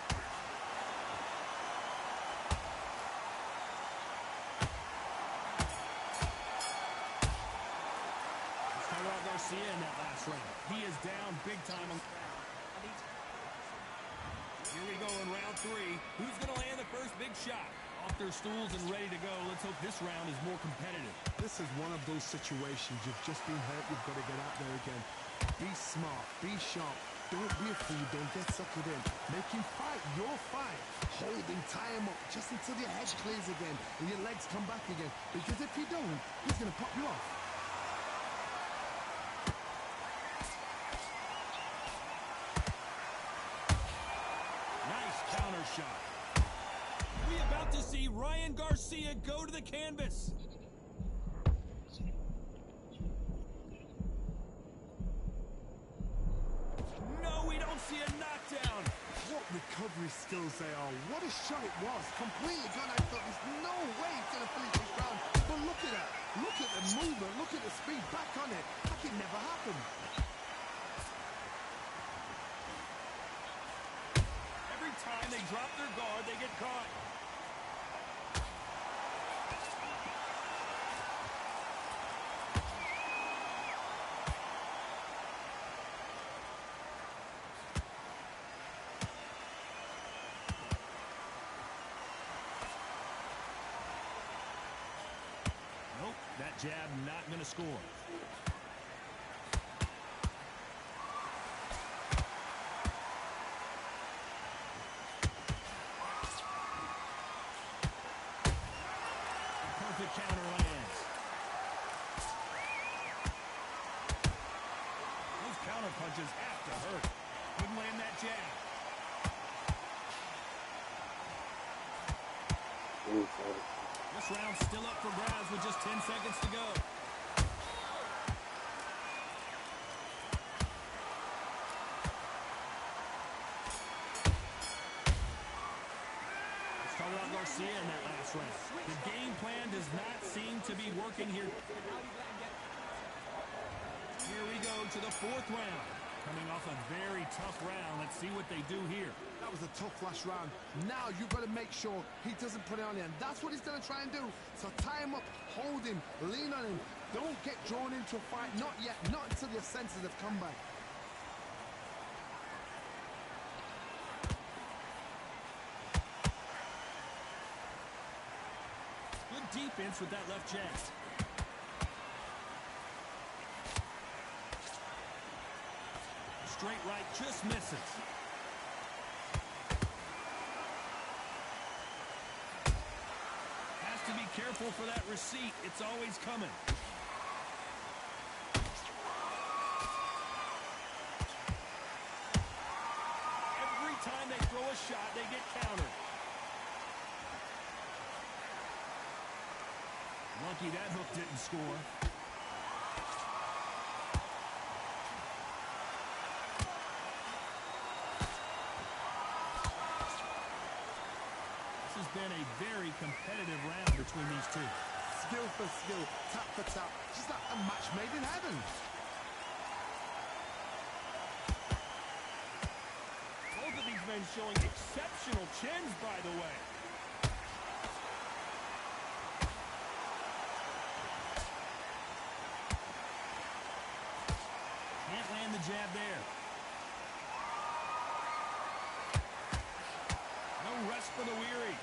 [SPEAKER 3] Let's talk about Garcia in that last round. He is down big time on the ground. Here we go in round 3. Who's going to land the first big shot? Off their stools and ready to go. Let's hope this round is more competitive.
[SPEAKER 4] This is one of those situations. You've just been hurt. You've got to get out there again. Be smart. Be sharp. Don't be a fool. Don't get suckered in. Make him fight your fight. Hold him. Tie him up just until your head clears again and your legs come back again. Because if you don't, he's going to pop you off.
[SPEAKER 3] Nice counter shot. We about to see Ryan Garcia go to the canvas. No, we don't see a knockdown.
[SPEAKER 4] What recovery skills they are. What a shot it was. Completely gone. I thought there's no way he's going to finish this round. But look at that. Look at the movement. Look at the speed. Back on it. Like it never happened.
[SPEAKER 3] Every time they drop their guard, they get caught. Nope, that jab not going to score. Perfect counter lands. Those counter punches have to hurt. Couldn't land that jab.
[SPEAKER 1] Ooh, sorry.
[SPEAKER 3] This round's still up for grabs with just 10 seconds to go. Let's talk about Garcia in that last round. The game plan does not seem to be working here. Here we go to the 4th round. Coming off a very tough round. Let's see what they do here.
[SPEAKER 4] That was a tough last round. Now you've got to make sure he doesn't put it on you. And that's what he's going to try and do. So tie him up, hold him, lean on him. Don't get drawn into a fight. Not yet. Not until your senses have come back.
[SPEAKER 3] defense with that left jab. Straight right just misses. Has to be careful for that receipt. It's always coming. Every time they throw a shot, they get countered. Lucky that hook didn't score. This has been a very competitive round between these two.
[SPEAKER 4] Skill for skill, tap for tap. Just like a match made in heaven.
[SPEAKER 3] Both of these men showing exceptional chins, by the way. Can't land the jab there. No rest for the weary.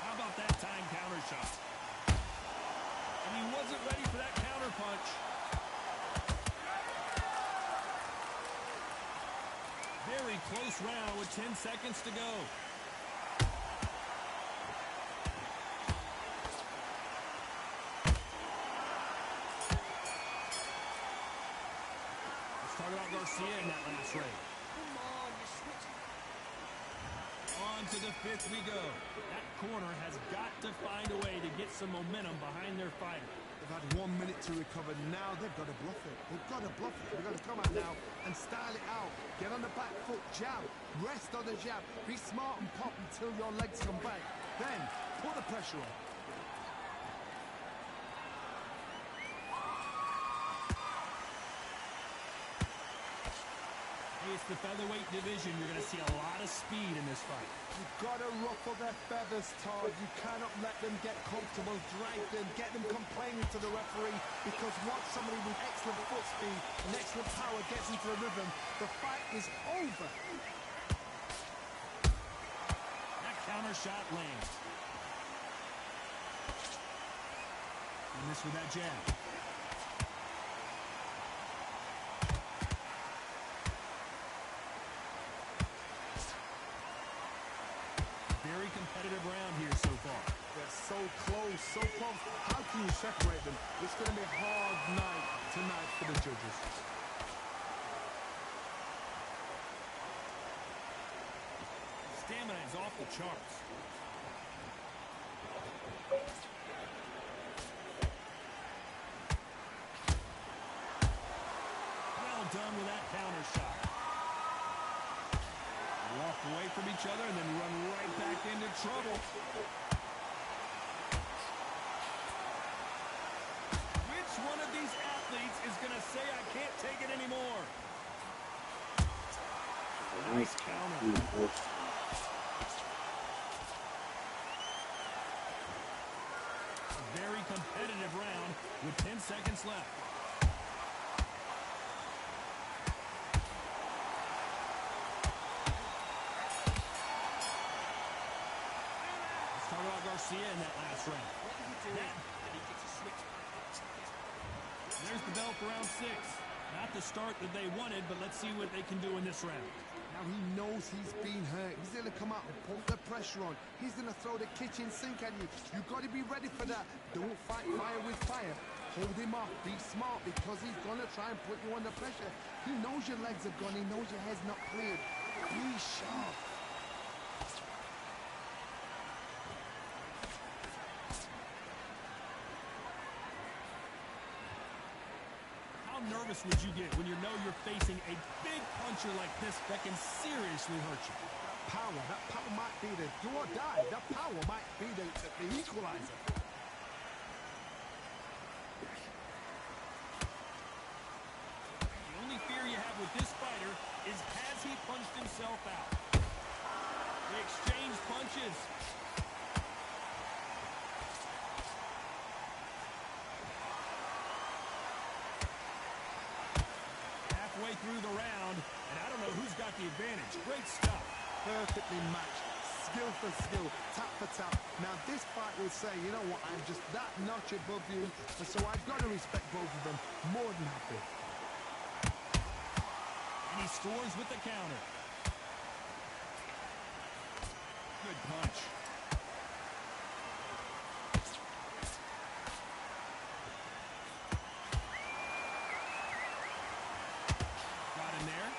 [SPEAKER 3] How about that time counter shot? And he wasn't ready for that counter punch. Very close round with 10 seconds to go. Let's talk about Garcia in that last raid. On to the fifth we go. That corner has got to find a way to get some momentum behind their fighter.
[SPEAKER 4] They've had 1 minute to recover. Now they've got to bluff it. They've got to bluff it. They've got to come out now and style it out. Get on the back foot, jab. Rest on the jab. Be smart and pop until your legs come back. Then, put the pressure on.
[SPEAKER 3] It's the featherweight division. You're going to see a lot of speed in this fight.
[SPEAKER 4] You've got to ruffle their feathers, Todd. You cannot let them get comfortable, drag them, get them complaining to the referee, because once somebody with excellent foot speed and excellent power gets into the rhythm, the fight is over.
[SPEAKER 3] That counter shot lands. And this with that jab. Very competitive round here so far.
[SPEAKER 4] They're so close, so close. How can you separate them? It's going to be a hard night tonight for the judges.
[SPEAKER 3] Stamina is off the charts. Well done with that counter shot. Walk away from each other and then run right back into trouble. Which one of these athletes is going to say, I can't take it anymore?
[SPEAKER 1] Nice counter.
[SPEAKER 3] A very competitive round with 10 seconds left. Garcia in that last round. There's the bell for round 6. Not the start that they wanted, but let's see what they can do in this round.
[SPEAKER 4] Now he knows he's been hurt. He's going to come out and pump the pressure on. He's going to throw the kitchen sink at you. You've got to be ready for that. Don't fight fire with fire. Hold him off. Be smart, because he's going to try and put you under pressure. He knows your legs are gone. He knows your head's not cleared. Be sharp.
[SPEAKER 3] How nervous would you get when you know you're facing a big puncher like this that can seriously hurt you?
[SPEAKER 4] That power might be the do or die. That power might be the equalizer.
[SPEAKER 3] The only fear you have with this fighter is, has he punched himself out? They exchange punches. Halfway through the round, and I don't know who's got the advantage. Great stuff.
[SPEAKER 4] Perfectly matched. skill for skill, tap for tap. Now this fight will say, you know what, I'm just that notch above you, and so I've got to respect both of them. More than happy.
[SPEAKER 3] And he scores with the counter. Good punch. Got him there.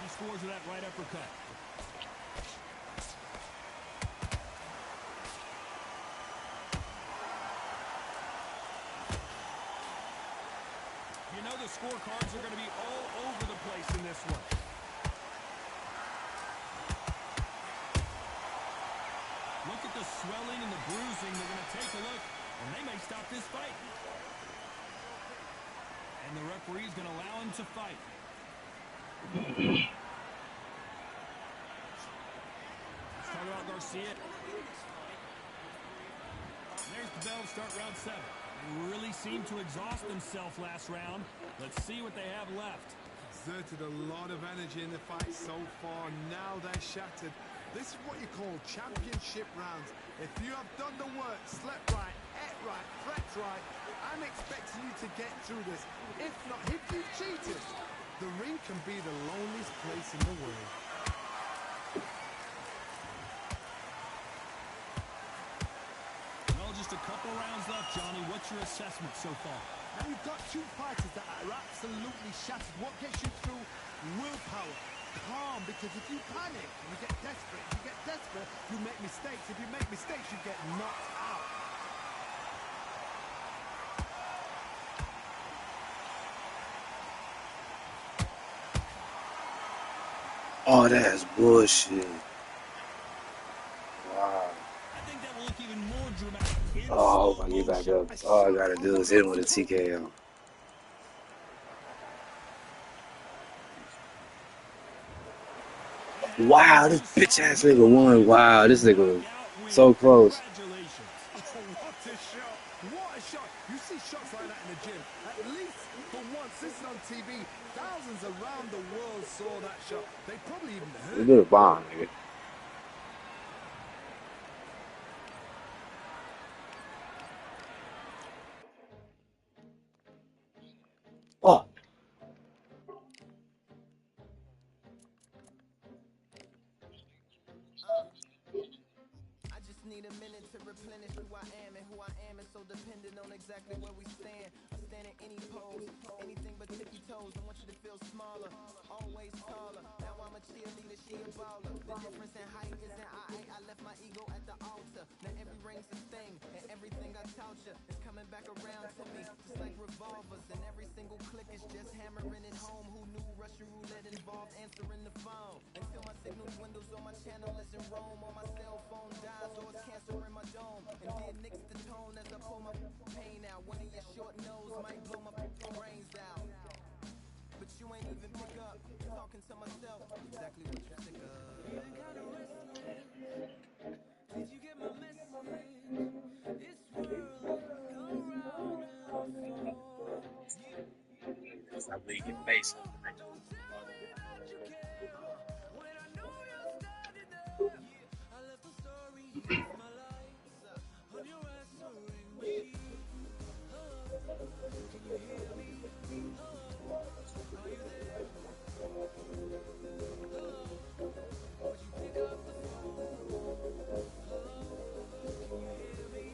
[SPEAKER 3] He scores with that right uppercut. You know the scorecards are going to be all over the place in this one. Look at the swelling and the bruising. They're going to take a look, and they may stop this fight. And the referee's going to allow him to fight. Let's talk about Garcia. There's the bell to start round 7. They really seemed to exhaust themselves last round. Let's see what they have left.
[SPEAKER 4] Exerted a lot of energy in the fight so far. Now they're shattered. This is what you call championship rounds. If you have done the work, slept right, ate right, prepped right, I'm expecting you to get through this. If not, if you cheated, the ring can be the loneliest place in the world.
[SPEAKER 3] Well, just a couple rounds left, Johnny. What's your assessment so far?
[SPEAKER 4] Now you've got two fighters that are absolutely shattered. What gets you through? Willpower. Calm, because if you panic, you get desperate. If you get desperate, you make mistakes. If you make mistakes, you get knocked out.
[SPEAKER 1] Oh, that's bullshit. Wow.
[SPEAKER 3] I think that will look even more dramatic in
[SPEAKER 1] Oh,
[SPEAKER 3] slow
[SPEAKER 1] if I get back
[SPEAKER 3] motion.
[SPEAKER 1] up, all I gotta do is hit him with a TKO. Wow, this bitch ass nigga won. Wow, this nigga was so close.
[SPEAKER 3] Congratulations.
[SPEAKER 4] Oh, what a shot! What a shot! You see shots like that in the gym. At least for once, this is on TV. Thousands around the world saw that shot. They probably even
[SPEAKER 1] He
[SPEAKER 4] heard
[SPEAKER 1] did a
[SPEAKER 4] it.
[SPEAKER 1] bomb, nigga. Oh.
[SPEAKER 2] I just need a minute to replenish who I am, and who I am is so dependent on exactly where we stand. I stand in any pose, anything but tippy toes. I want you to feel smaller, always taller. Now I'm a cheerleader, she a baller. The difference in height isn't I left my ego at the altar. Now every ring's a thing, and everything I taught you is coming back around to me, just like revolvers. And every single click is just hammering it home. Who knew Russian roulette involved answering the phone? Until my signal dwindles on my channel is in Rome. On my cell phone dies or it's cancer in my dome. And then nicks the tone as I pull my pain out. One of your short nose might blow my brains out. But you ain't even pick up. Talking to myself, exactly what you're sick of.
[SPEAKER 7] Did you get my message? It's swirling around and
[SPEAKER 1] Stop leaking face.
[SPEAKER 7] don't tell me that you care when I know you're standing there. I left the story, here's my life on your answering machine. Can you hear me? Are you there? Would you pick up the phone? Can you hear me?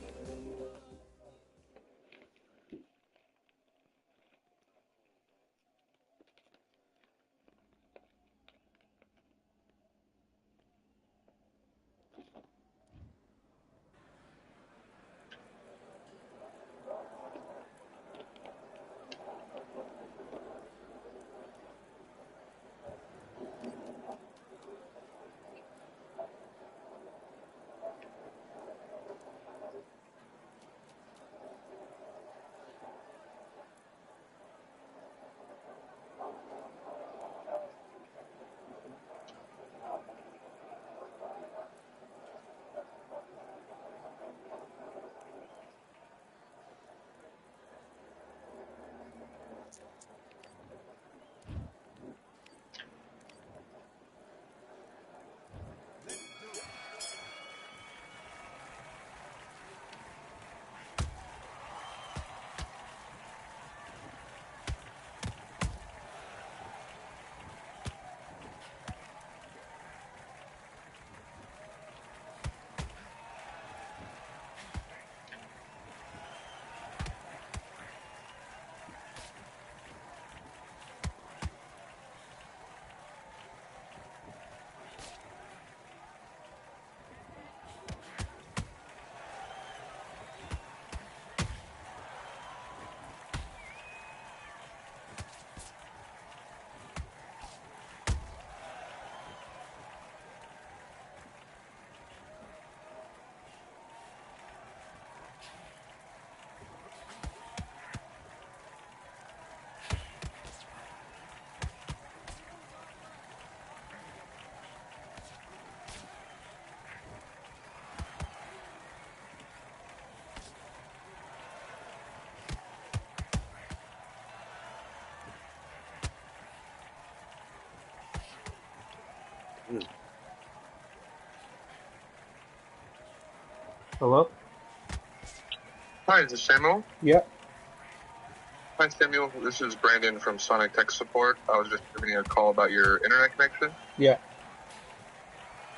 [SPEAKER 8] Hello?
[SPEAKER 9] Hi, is this Samuel?
[SPEAKER 8] Yeah.
[SPEAKER 9] Hi, Samuel. This is Brandon from Sonic Tech Support. I was just giving you a call about your internet connection.
[SPEAKER 8] Yeah.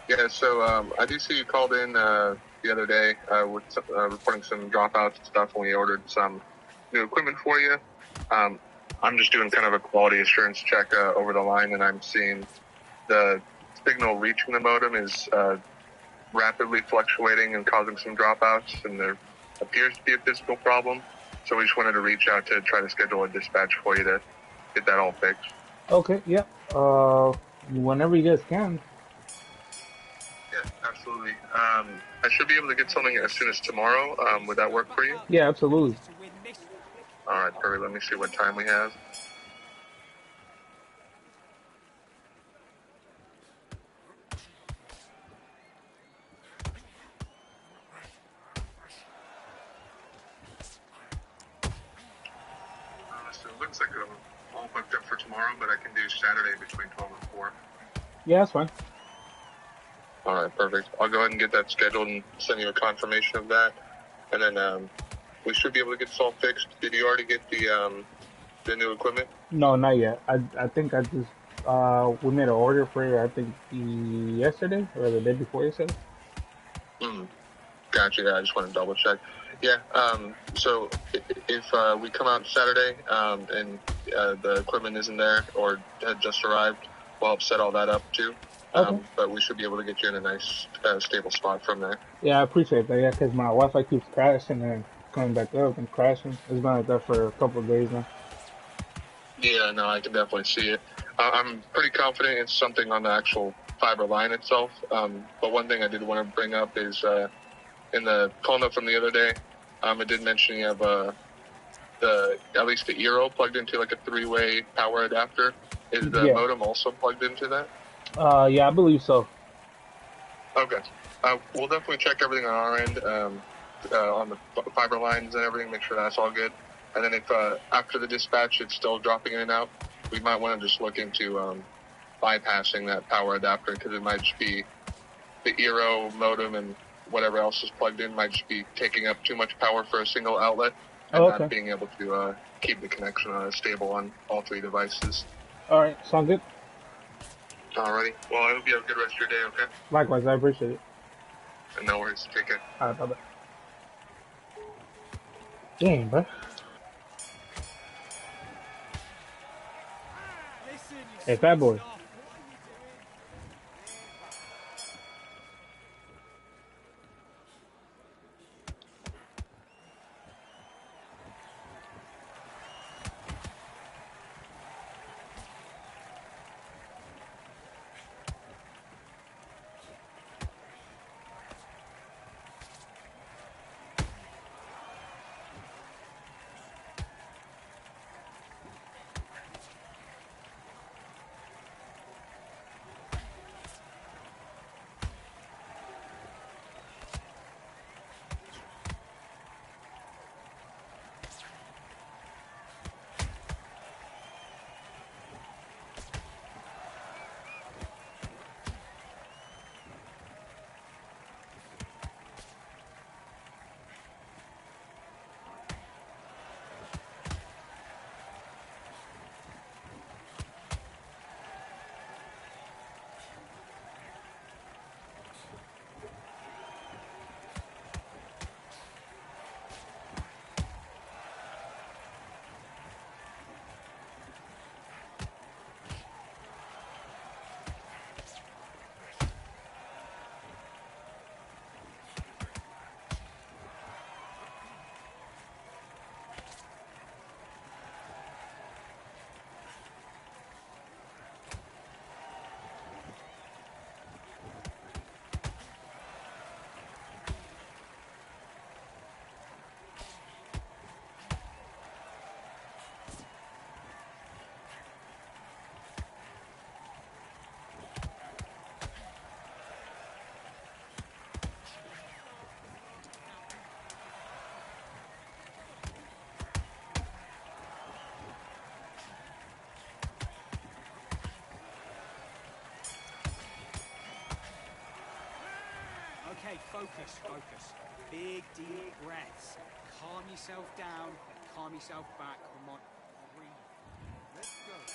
[SPEAKER 9] Yeah, so I do see you called in the other day with reporting some dropouts and stuff when we ordered some new equipment for you. I'm just doing kind of a quality assurance check over the line, and I'm seeing the signal reaching the modem is rapidly fluctuating and causing some dropouts, and there appears to be a physical problem. So we just wanted to reach out to try to schedule a dispatch for you to get that all fixed.
[SPEAKER 8] Okay, yeah. Whenever you guys can.
[SPEAKER 9] Yeah, absolutely. I should be able to get something as soon as tomorrow. Would that work for you?
[SPEAKER 8] Yeah, absolutely.
[SPEAKER 9] All right, perfect. Let me see what time we have. So it looks like I'm all booked up for tomorrow, but I can do Saturday between 12 and 4.
[SPEAKER 8] Yeah, that's fine.
[SPEAKER 9] All right, perfect. I'll go ahead and get that scheduled and send you a confirmation of that. And then we should be able to get this all fixed. Did you already get the new equipment?
[SPEAKER 8] No, not yet. I think I just we made an order for it, I think yesterday or the day before yesterday.
[SPEAKER 9] Gotcha. Yeah, I just want to double check. Yeah. So if we come out Saturday and the equipment isn't there or had just arrived, we'll help set all that up too.
[SPEAKER 8] Okay.
[SPEAKER 9] But we should be able to get you in a nice, stable spot from there.
[SPEAKER 8] Yeah, I appreciate that. Yeah, because my Wi-Fi keeps crashing and coming back up and crashing. It's been like that for a couple of days now.
[SPEAKER 9] Yeah, no, I can definitely see it. I'm pretty confident it's something on the actual fiber line itself. But one thing I did want to bring up is in the call note from the other day, it did mention you have at least the Eero plugged into like a 3-way power adapter. Is the
[SPEAKER 8] Yeah.
[SPEAKER 9] modem also plugged into that?
[SPEAKER 8] Yeah, I believe so.
[SPEAKER 9] Okay. We'll definitely check everything on our end, on the fiber lines and everything, make sure that's all good. And then if after the dispatch it's still dropping in and out, we might want to just look into bypassing that power adapter because it might just be the Eero modem and whatever else is plugged in might just be taking up too much power for a single outlet and not being able to keep the connection stable on all 3 devices.
[SPEAKER 8] All right, sound good.
[SPEAKER 9] Alrighty. Well, I hope you have a good rest of your day, okay?
[SPEAKER 8] Likewise, I appreciate it.
[SPEAKER 9] And no worries. Take care.
[SPEAKER 8] All right, bye-bye. Damn, bro. Hey, fat boy.
[SPEAKER 10] Okay, focus, focus. Big, deep breaths. Calm yourself down. Calm yourself back. Come on. Breathe.
[SPEAKER 4] Let's go.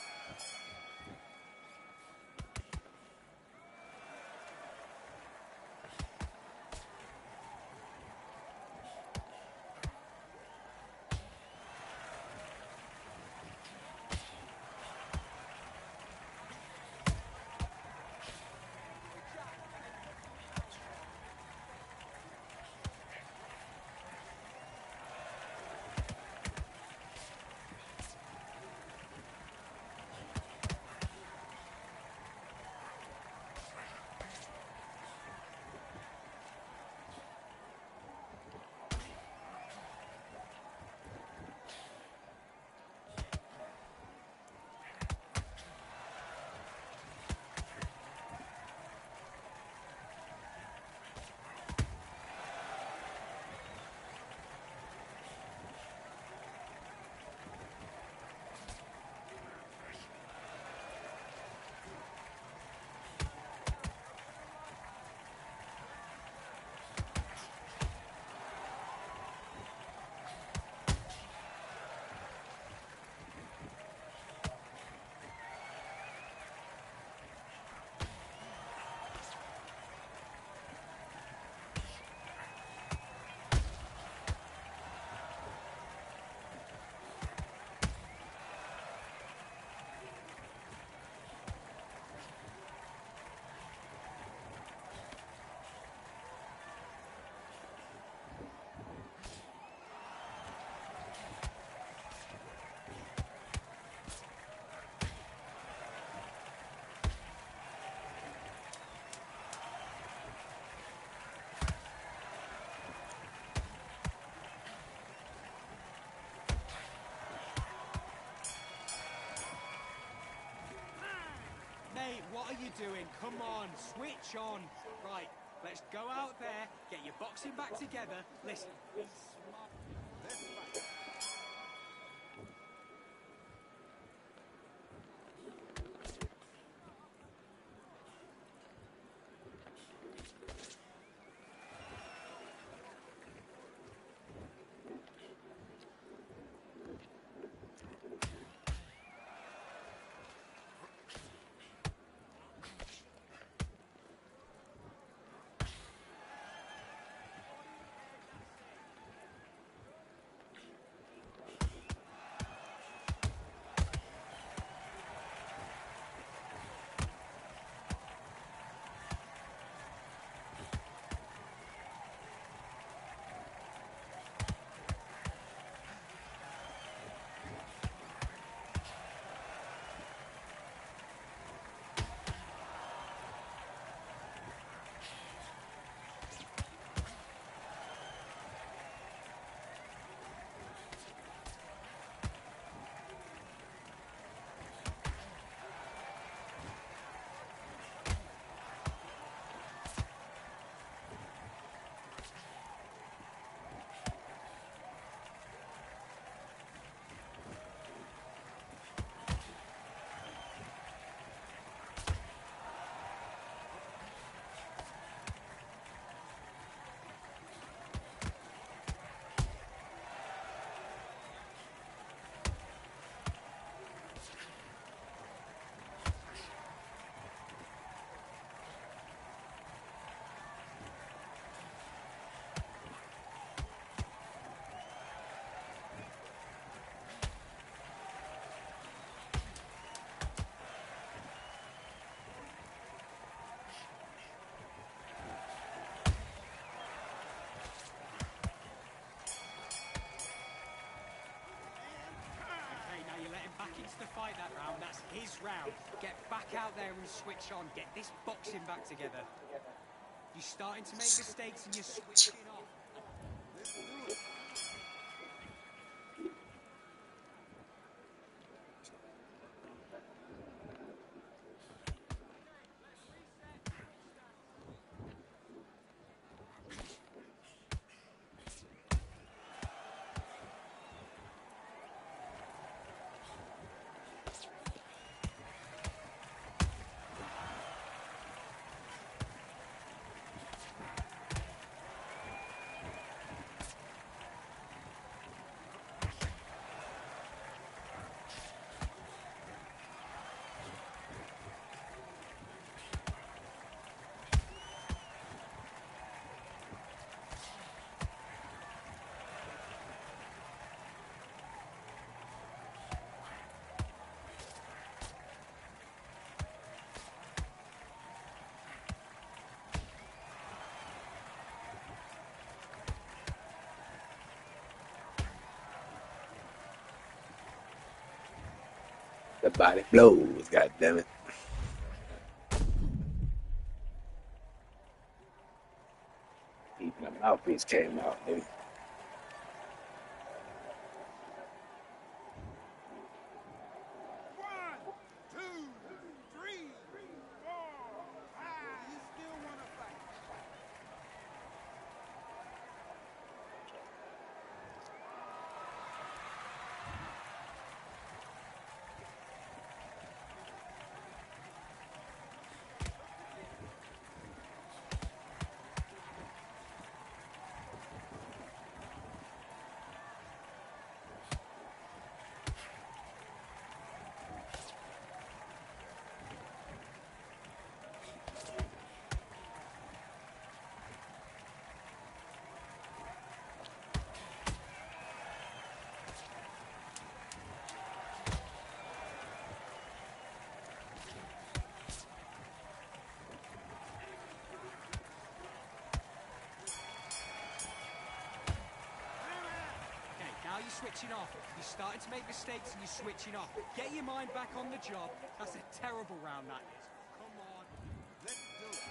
[SPEAKER 10] Nate, what are you doing? Come on, switch on. Right, let's go out there, get your boxing back together. Listen, be smart.
[SPEAKER 4] Let's fight.
[SPEAKER 10] Okay, now you let him back into the fight that round. That's his round. Get back out there and switch on. Get this boxing back together. You're starting to make mistakes and you're switching off.
[SPEAKER 4] Let's do it.
[SPEAKER 1] That body blows, god damn it. Even my mouthpiece came out, dude.
[SPEAKER 10] Okay, now you're switching off. You're starting to make mistakes and you're switching off. Get your mind back on the job. That's a terrible round, that is. Come on, let's do it.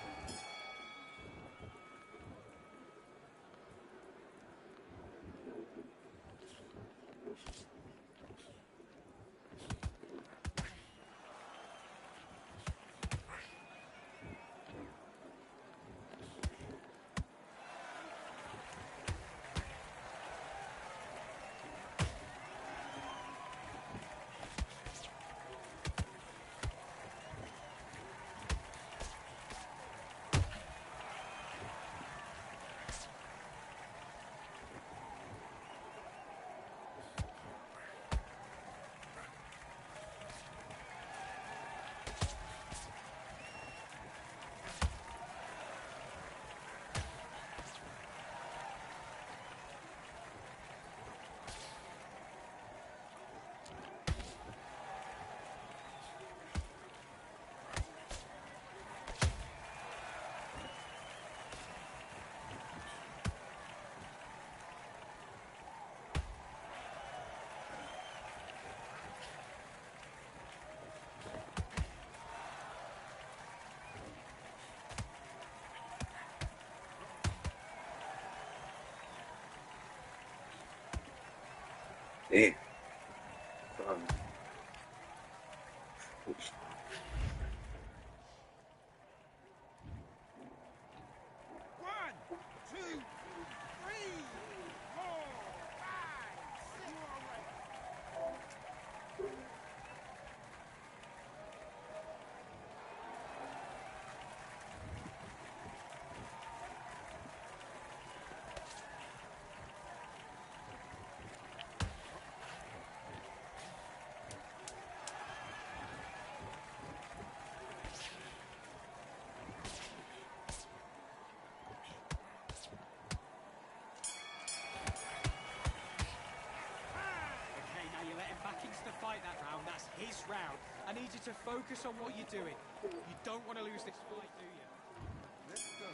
[SPEAKER 1] Damn.
[SPEAKER 10] Okay, now you're letting back into the fight that round. That's his round. I need you to focus on what you're doing. You don't want to lose this fight, do you? Let's go.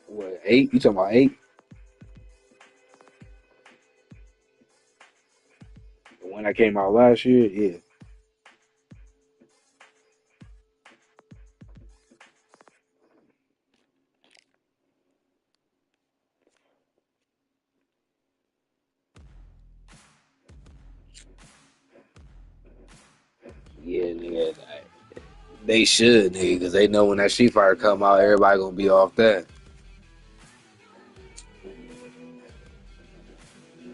[SPEAKER 1] What, 8? You talking about 8? The one that came out last year? Yeah. Yeah, nigga. They should, nigga, because they know when that Street Fighter come out, everybody gonna be off that.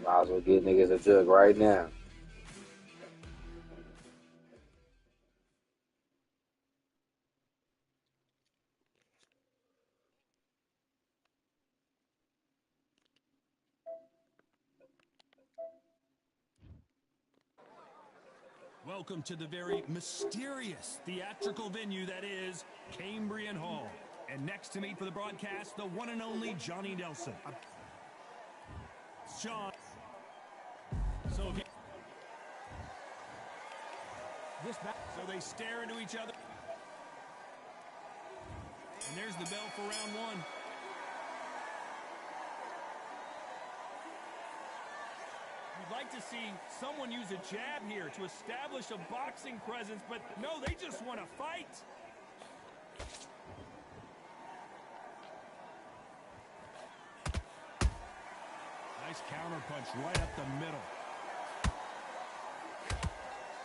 [SPEAKER 1] Might as well get niggas a jug right now.
[SPEAKER 3] Welcome to the very mysterious theatrical venue that is Cambrian Hall. And next to me for the broadcast, the one and only Johnny Nelson. John. So, if you... so they stare into each other. And there's the bell for round one. You'd like to see someone use a jab here to establish a boxing presence, but no, they just want to fight. Nice counter punch right up the middle.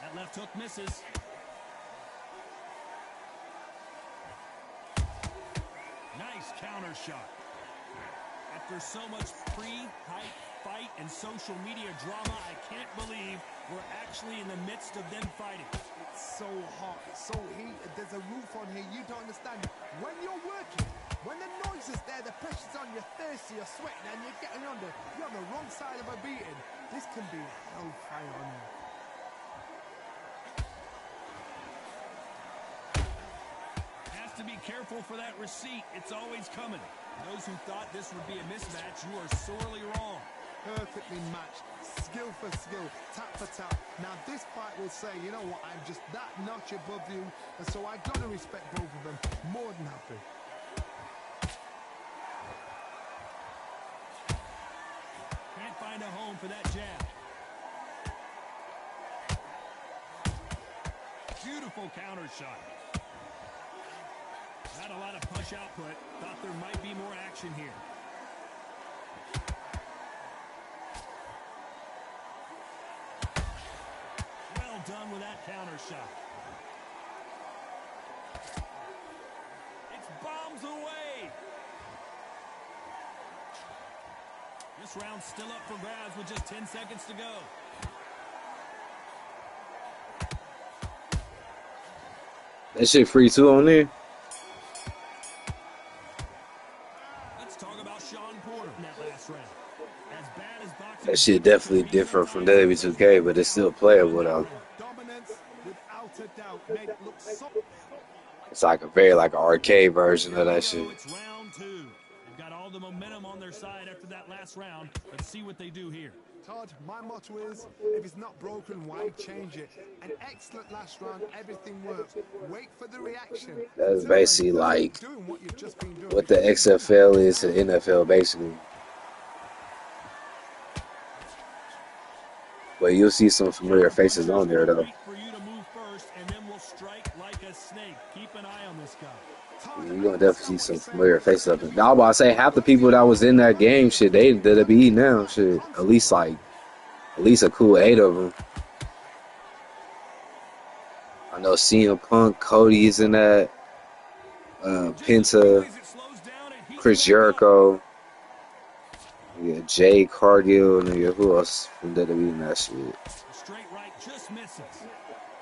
[SPEAKER 3] That left hook misses. Nice counter shot. After so much pre-hype fight and social media drama, I can't believe we're actually in the midst of them fighting.
[SPEAKER 4] It's so hot, it's so heated. There's a roof on here. You don't understand. When you're working, when the noise is there, the pressure's on, you're thirsty, you're sweating, and you're getting under. You're on the wrong side of a beating. This can be hellfire on you.
[SPEAKER 3] Has to be careful for that receipt. It's always coming. Those who thought this would be a mismatch, you are sorely wrong.
[SPEAKER 4] Perfectly matched, skill for skill, tap for tap. Now this fight will say, you know what, I'm just that notch above you, and so I gotta respect both of them. More than happy.
[SPEAKER 3] Can't find a home for that jab. Beautiful counter shot. Not a lot of punch output. Thought there might be more action here. Well done with that counter shot. It's bombs away. This round's still up for grabs with just 10 seconds to go.
[SPEAKER 1] That shit free too on there.
[SPEAKER 3] Let's talk about Sean Porter in that last round. As bad as boxing,
[SPEAKER 1] That shit definitely different from W2K, but it's still playable though.
[SPEAKER 4] Dominance, without a doubt, made it look so...
[SPEAKER 1] It's like a very like an arcade version of that shit.
[SPEAKER 3] it's round two. They've got all the momentum on their side after that last round. Let's see what they do here.
[SPEAKER 4] Todd, my motto is, if it's not broken, why change it? An excellent last round, everything worked. Wait for the reaction.
[SPEAKER 1] That's basically like
[SPEAKER 4] Doing what you've just been doing.
[SPEAKER 1] what the XFL is to NFL, basically. But you'll see some familiar faces on there, though.
[SPEAKER 3] For you to move first, and then we'll strike like a snake. Keep an eye on this guy.
[SPEAKER 1] You're gonna definitely see some familiar faces up there. Now, I'm about to say half the people that was in that game, shit, they WWE now, shit. At least a cool 8 of them. I know CM Punk, Cody is in that. Penta, Chris Jericho. Yeah, Jay Cargill, nigga. Who else from WWE in that shit?
[SPEAKER 3] Straight right just misses.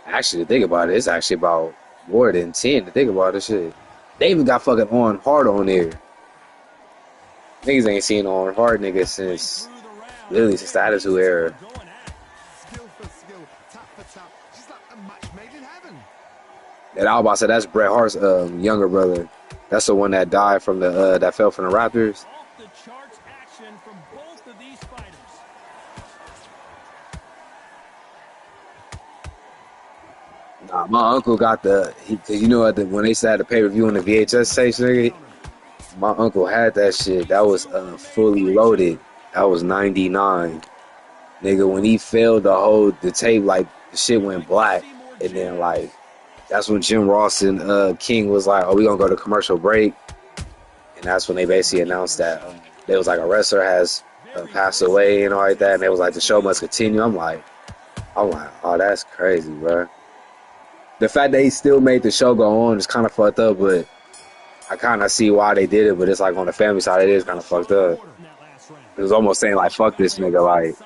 [SPEAKER 1] Actually, to think about it, it's actually about more than 10 to think about this shit. They even got fucking Owen Hart on there. Niggas ain't seen Owen Hart, nigga, since literally since the Attitude Era.
[SPEAKER 4] Skill for skill, tap for tap. She's like a match made in heaven.
[SPEAKER 1] And I was about to say that's Bret Hart's younger brother. That's the one that died from the that fell from the Raptors.
[SPEAKER 3] Off the charts action from both of these fighters.
[SPEAKER 1] Nah, my uncle got cause you know when they had the pay-per-view on the VHS tapes, nigga, my uncle had that shit. That was fully loaded. That was 99. Nigga, when he failed to hold the tape, like the shit went black. And then like that's when Jim Ross and King was like, oh, we gonna go to commercial break. And that's when they basically announced that there was like a wrestler has passed away and all like that. And they was like, the show must continue. I'm like, oh, that's crazy, bro. The fact that he still made the show go on is kind of fucked up, but I kind of see why they did it. But it's like on the family side, it is kind of fucked up. It was almost saying like, fuck this nigga, like.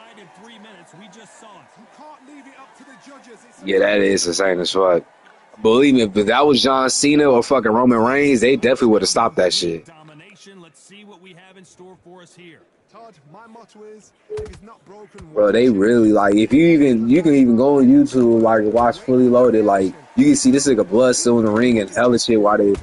[SPEAKER 1] Yeah, that is insane as fuck. Believe me, if that was John Cena or fucking Roman Reigns, they definitely would have stopped that shit.
[SPEAKER 3] Let's see what we have in store for us here.
[SPEAKER 4] Todd, my motto is, if it's not broken,
[SPEAKER 1] bro, they really like if you can even go on YouTube like watch Fully Loaded, like you can see this nigga blood still in the ring and hella shit while they.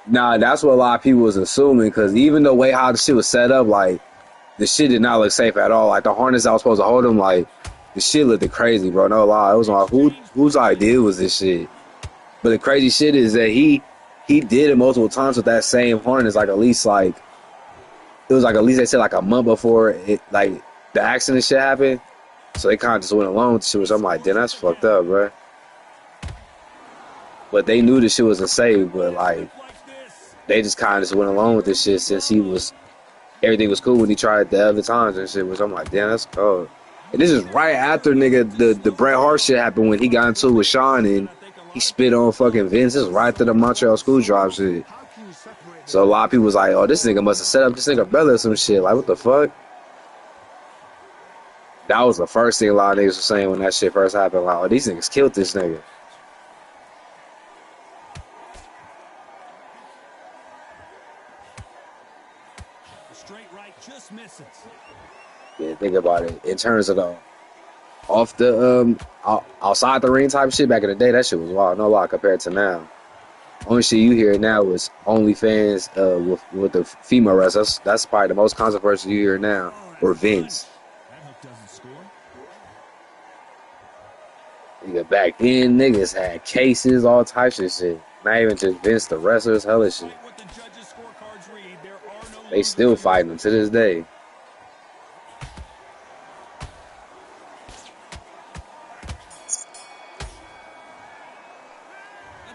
[SPEAKER 1] Nah, that's what a lot of people was assuming because even the way how the shit was set up, like the shit did not look safe at all. Like the harness that was supposed to hold him, like the shit looked crazy, bro. No lie, it was like whose idea was this shit? But the crazy shit is that he did it multiple times with that same harness, like at least like it was like at least they said like a month before it like the accident shit happened. So they kind of just went along with the shit, which I'm like, damn, that's fucked up, bro. But they knew the shit wasn't safe, but like they just kind of just went along with this shit since everything was cool when he tried it the other times and shit, which I'm like, damn, that's cold. And this is right after nigga the Bret Hart shit happened when he got into it with Sean and He spit on fucking Vince's right to the Montreal Screwdriver shit. So a lot of people was like, oh, this nigga must have set up this nigga brother or some shit. Like, what the fuck? That was the first thing a lot of niggas were saying when that shit first happened. Like, oh, these niggas killed this nigga.
[SPEAKER 3] Straight right just misses.
[SPEAKER 1] Yeah, think about it. In terms of the off the outside the ring type shit back in the day, that shit was wild. No lie compared to now. Only shit you hear now is OnlyFans with the female wrestlers. That's probably the most controversial you hear now. Or Vince.
[SPEAKER 3] That hook doesn't score.
[SPEAKER 1] Nigga, back then niggas had cases, all types of shit. Not even just Vince, the wrestlers, hella shit.
[SPEAKER 3] What the judges' scorecards read, there are no
[SPEAKER 1] They still fighting them to this day.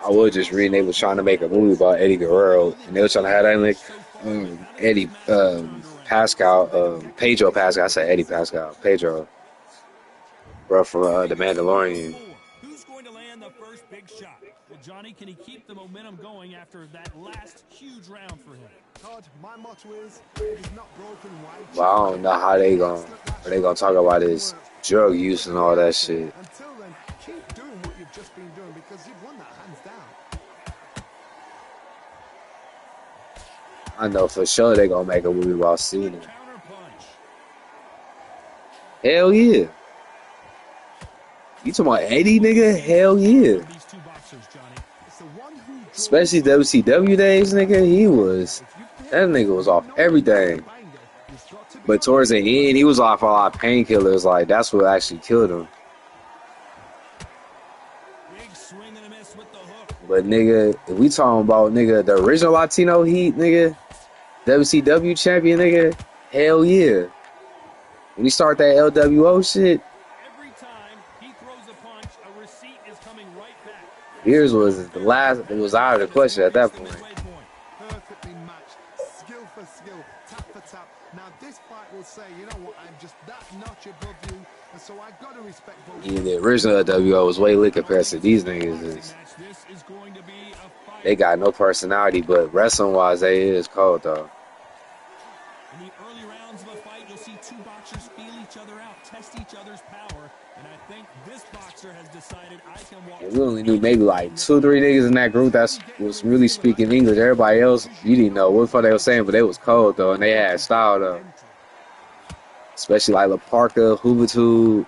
[SPEAKER 1] I was just reading they was trying to make a movie about Eddie Guerrero, and they were trying to have that like Eddie Pascal, Pedro Pascal. I said Eddie Pascal, Pedro, bro, from The Mandalorian.
[SPEAKER 3] Who's going to land the first big shot? Well, Johnny, can he keep the momentum going after that last huge round for him?
[SPEAKER 4] Todd, my motto is, if it's not broken, why?
[SPEAKER 1] Well, I don't know how they gonna talk about his drug use and all that shit.
[SPEAKER 4] Until then, keep doing what you've just been doing because you've won that hands down.
[SPEAKER 1] I know for sure they gonna make a movie about Cena. Hell yeah. You talking about Eddie, nigga? Hell yeah. Especially WCW days, nigga. That nigga was off everything. But towards the end, he was off a lot of painkillers. Like, that's what actually killed him. But, nigga, if we talking about, nigga, the original Latino Heat, nigga, WCW champion, nigga, hell yeah. When he start that LWO shit, Beers was the last. It was out of the question at that point.
[SPEAKER 4] Perfectly matched, skill for skill, tap for tap. Now this fight will say, you know what, I'm just that notch above you, and so I gotta respect both.
[SPEAKER 1] Yeah, the original WO was way lit compared to these niggas. They got no personality, but wrestling wise, they is cold though.
[SPEAKER 3] In the early rounds of a fight, you'll see two boxers feel each other out, test each other's power, and I think this boxer has decided I can walk.
[SPEAKER 1] We only knew maybe like 2 or 3 niggas in that group that was really speaking English. Everybody else, you didn't know what the fuck they was saying, but they was cold though, and they had style though. Especially like La Parka, Juventud,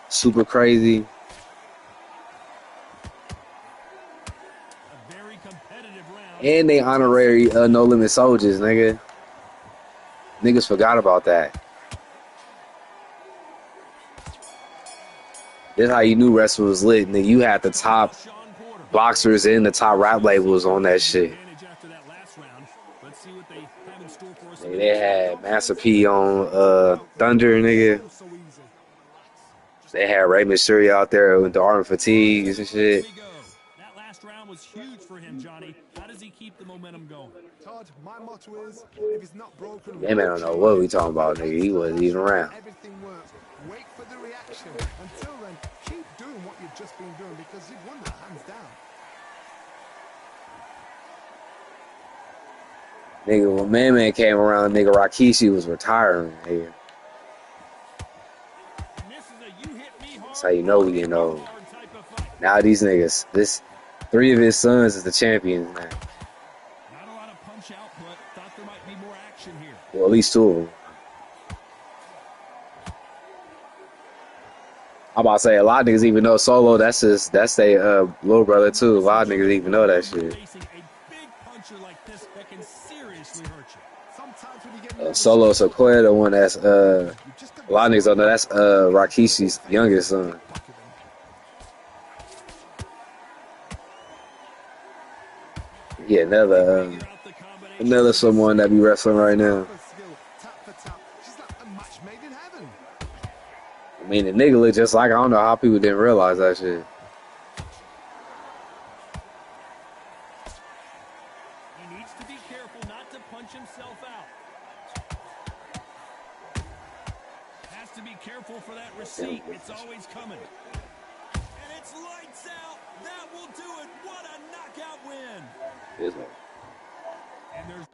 [SPEAKER 1] Super Crazy. And they honorary No Limit Soldiers, nigga. Niggas forgot about that. This how you knew wrestling was lit. Nigga, you had the top boxers and the top rap labels on that shit. Nigga, they had Master P on Thunder, nigga. They had Rey Mysterio out there with the arm fatigues and shit.
[SPEAKER 3] That last round was huge for him, Johnny. How does he keep the momentum going?
[SPEAKER 4] Todd, my motto is, if it's not broken,
[SPEAKER 1] that man don't know what we talking about, nigga. He wasn't even around.
[SPEAKER 4] Everything works. Wait for the reaction. Until then, keep doing what you've just been doing because you've won that hands down.
[SPEAKER 1] Nigga, when Man came around, nigga, Rikishi was retiring, nigga. That's how you know we getting old. Now these niggas, 3 of his sons is the champions now.
[SPEAKER 3] Not a lot of punch output. Thought there might be more action here.
[SPEAKER 1] Well, at least 2 of them. I'm about to say, a lot of niggas even know Solo, that's their little brother too. A lot of niggas even know that shit. Solo Sequoia, the one that's a lot of niggas don't know, that's Rikishi's youngest son. Yeah, another someone that be wrestling right now. I mean, the nigga look just like, I don't know how people didn't realize that shit.
[SPEAKER 3] He needs to be careful not to punch himself out. Has to be careful for that receipt. It's always coming. And it's lights out. That will do
[SPEAKER 1] It's like,
[SPEAKER 3] And there's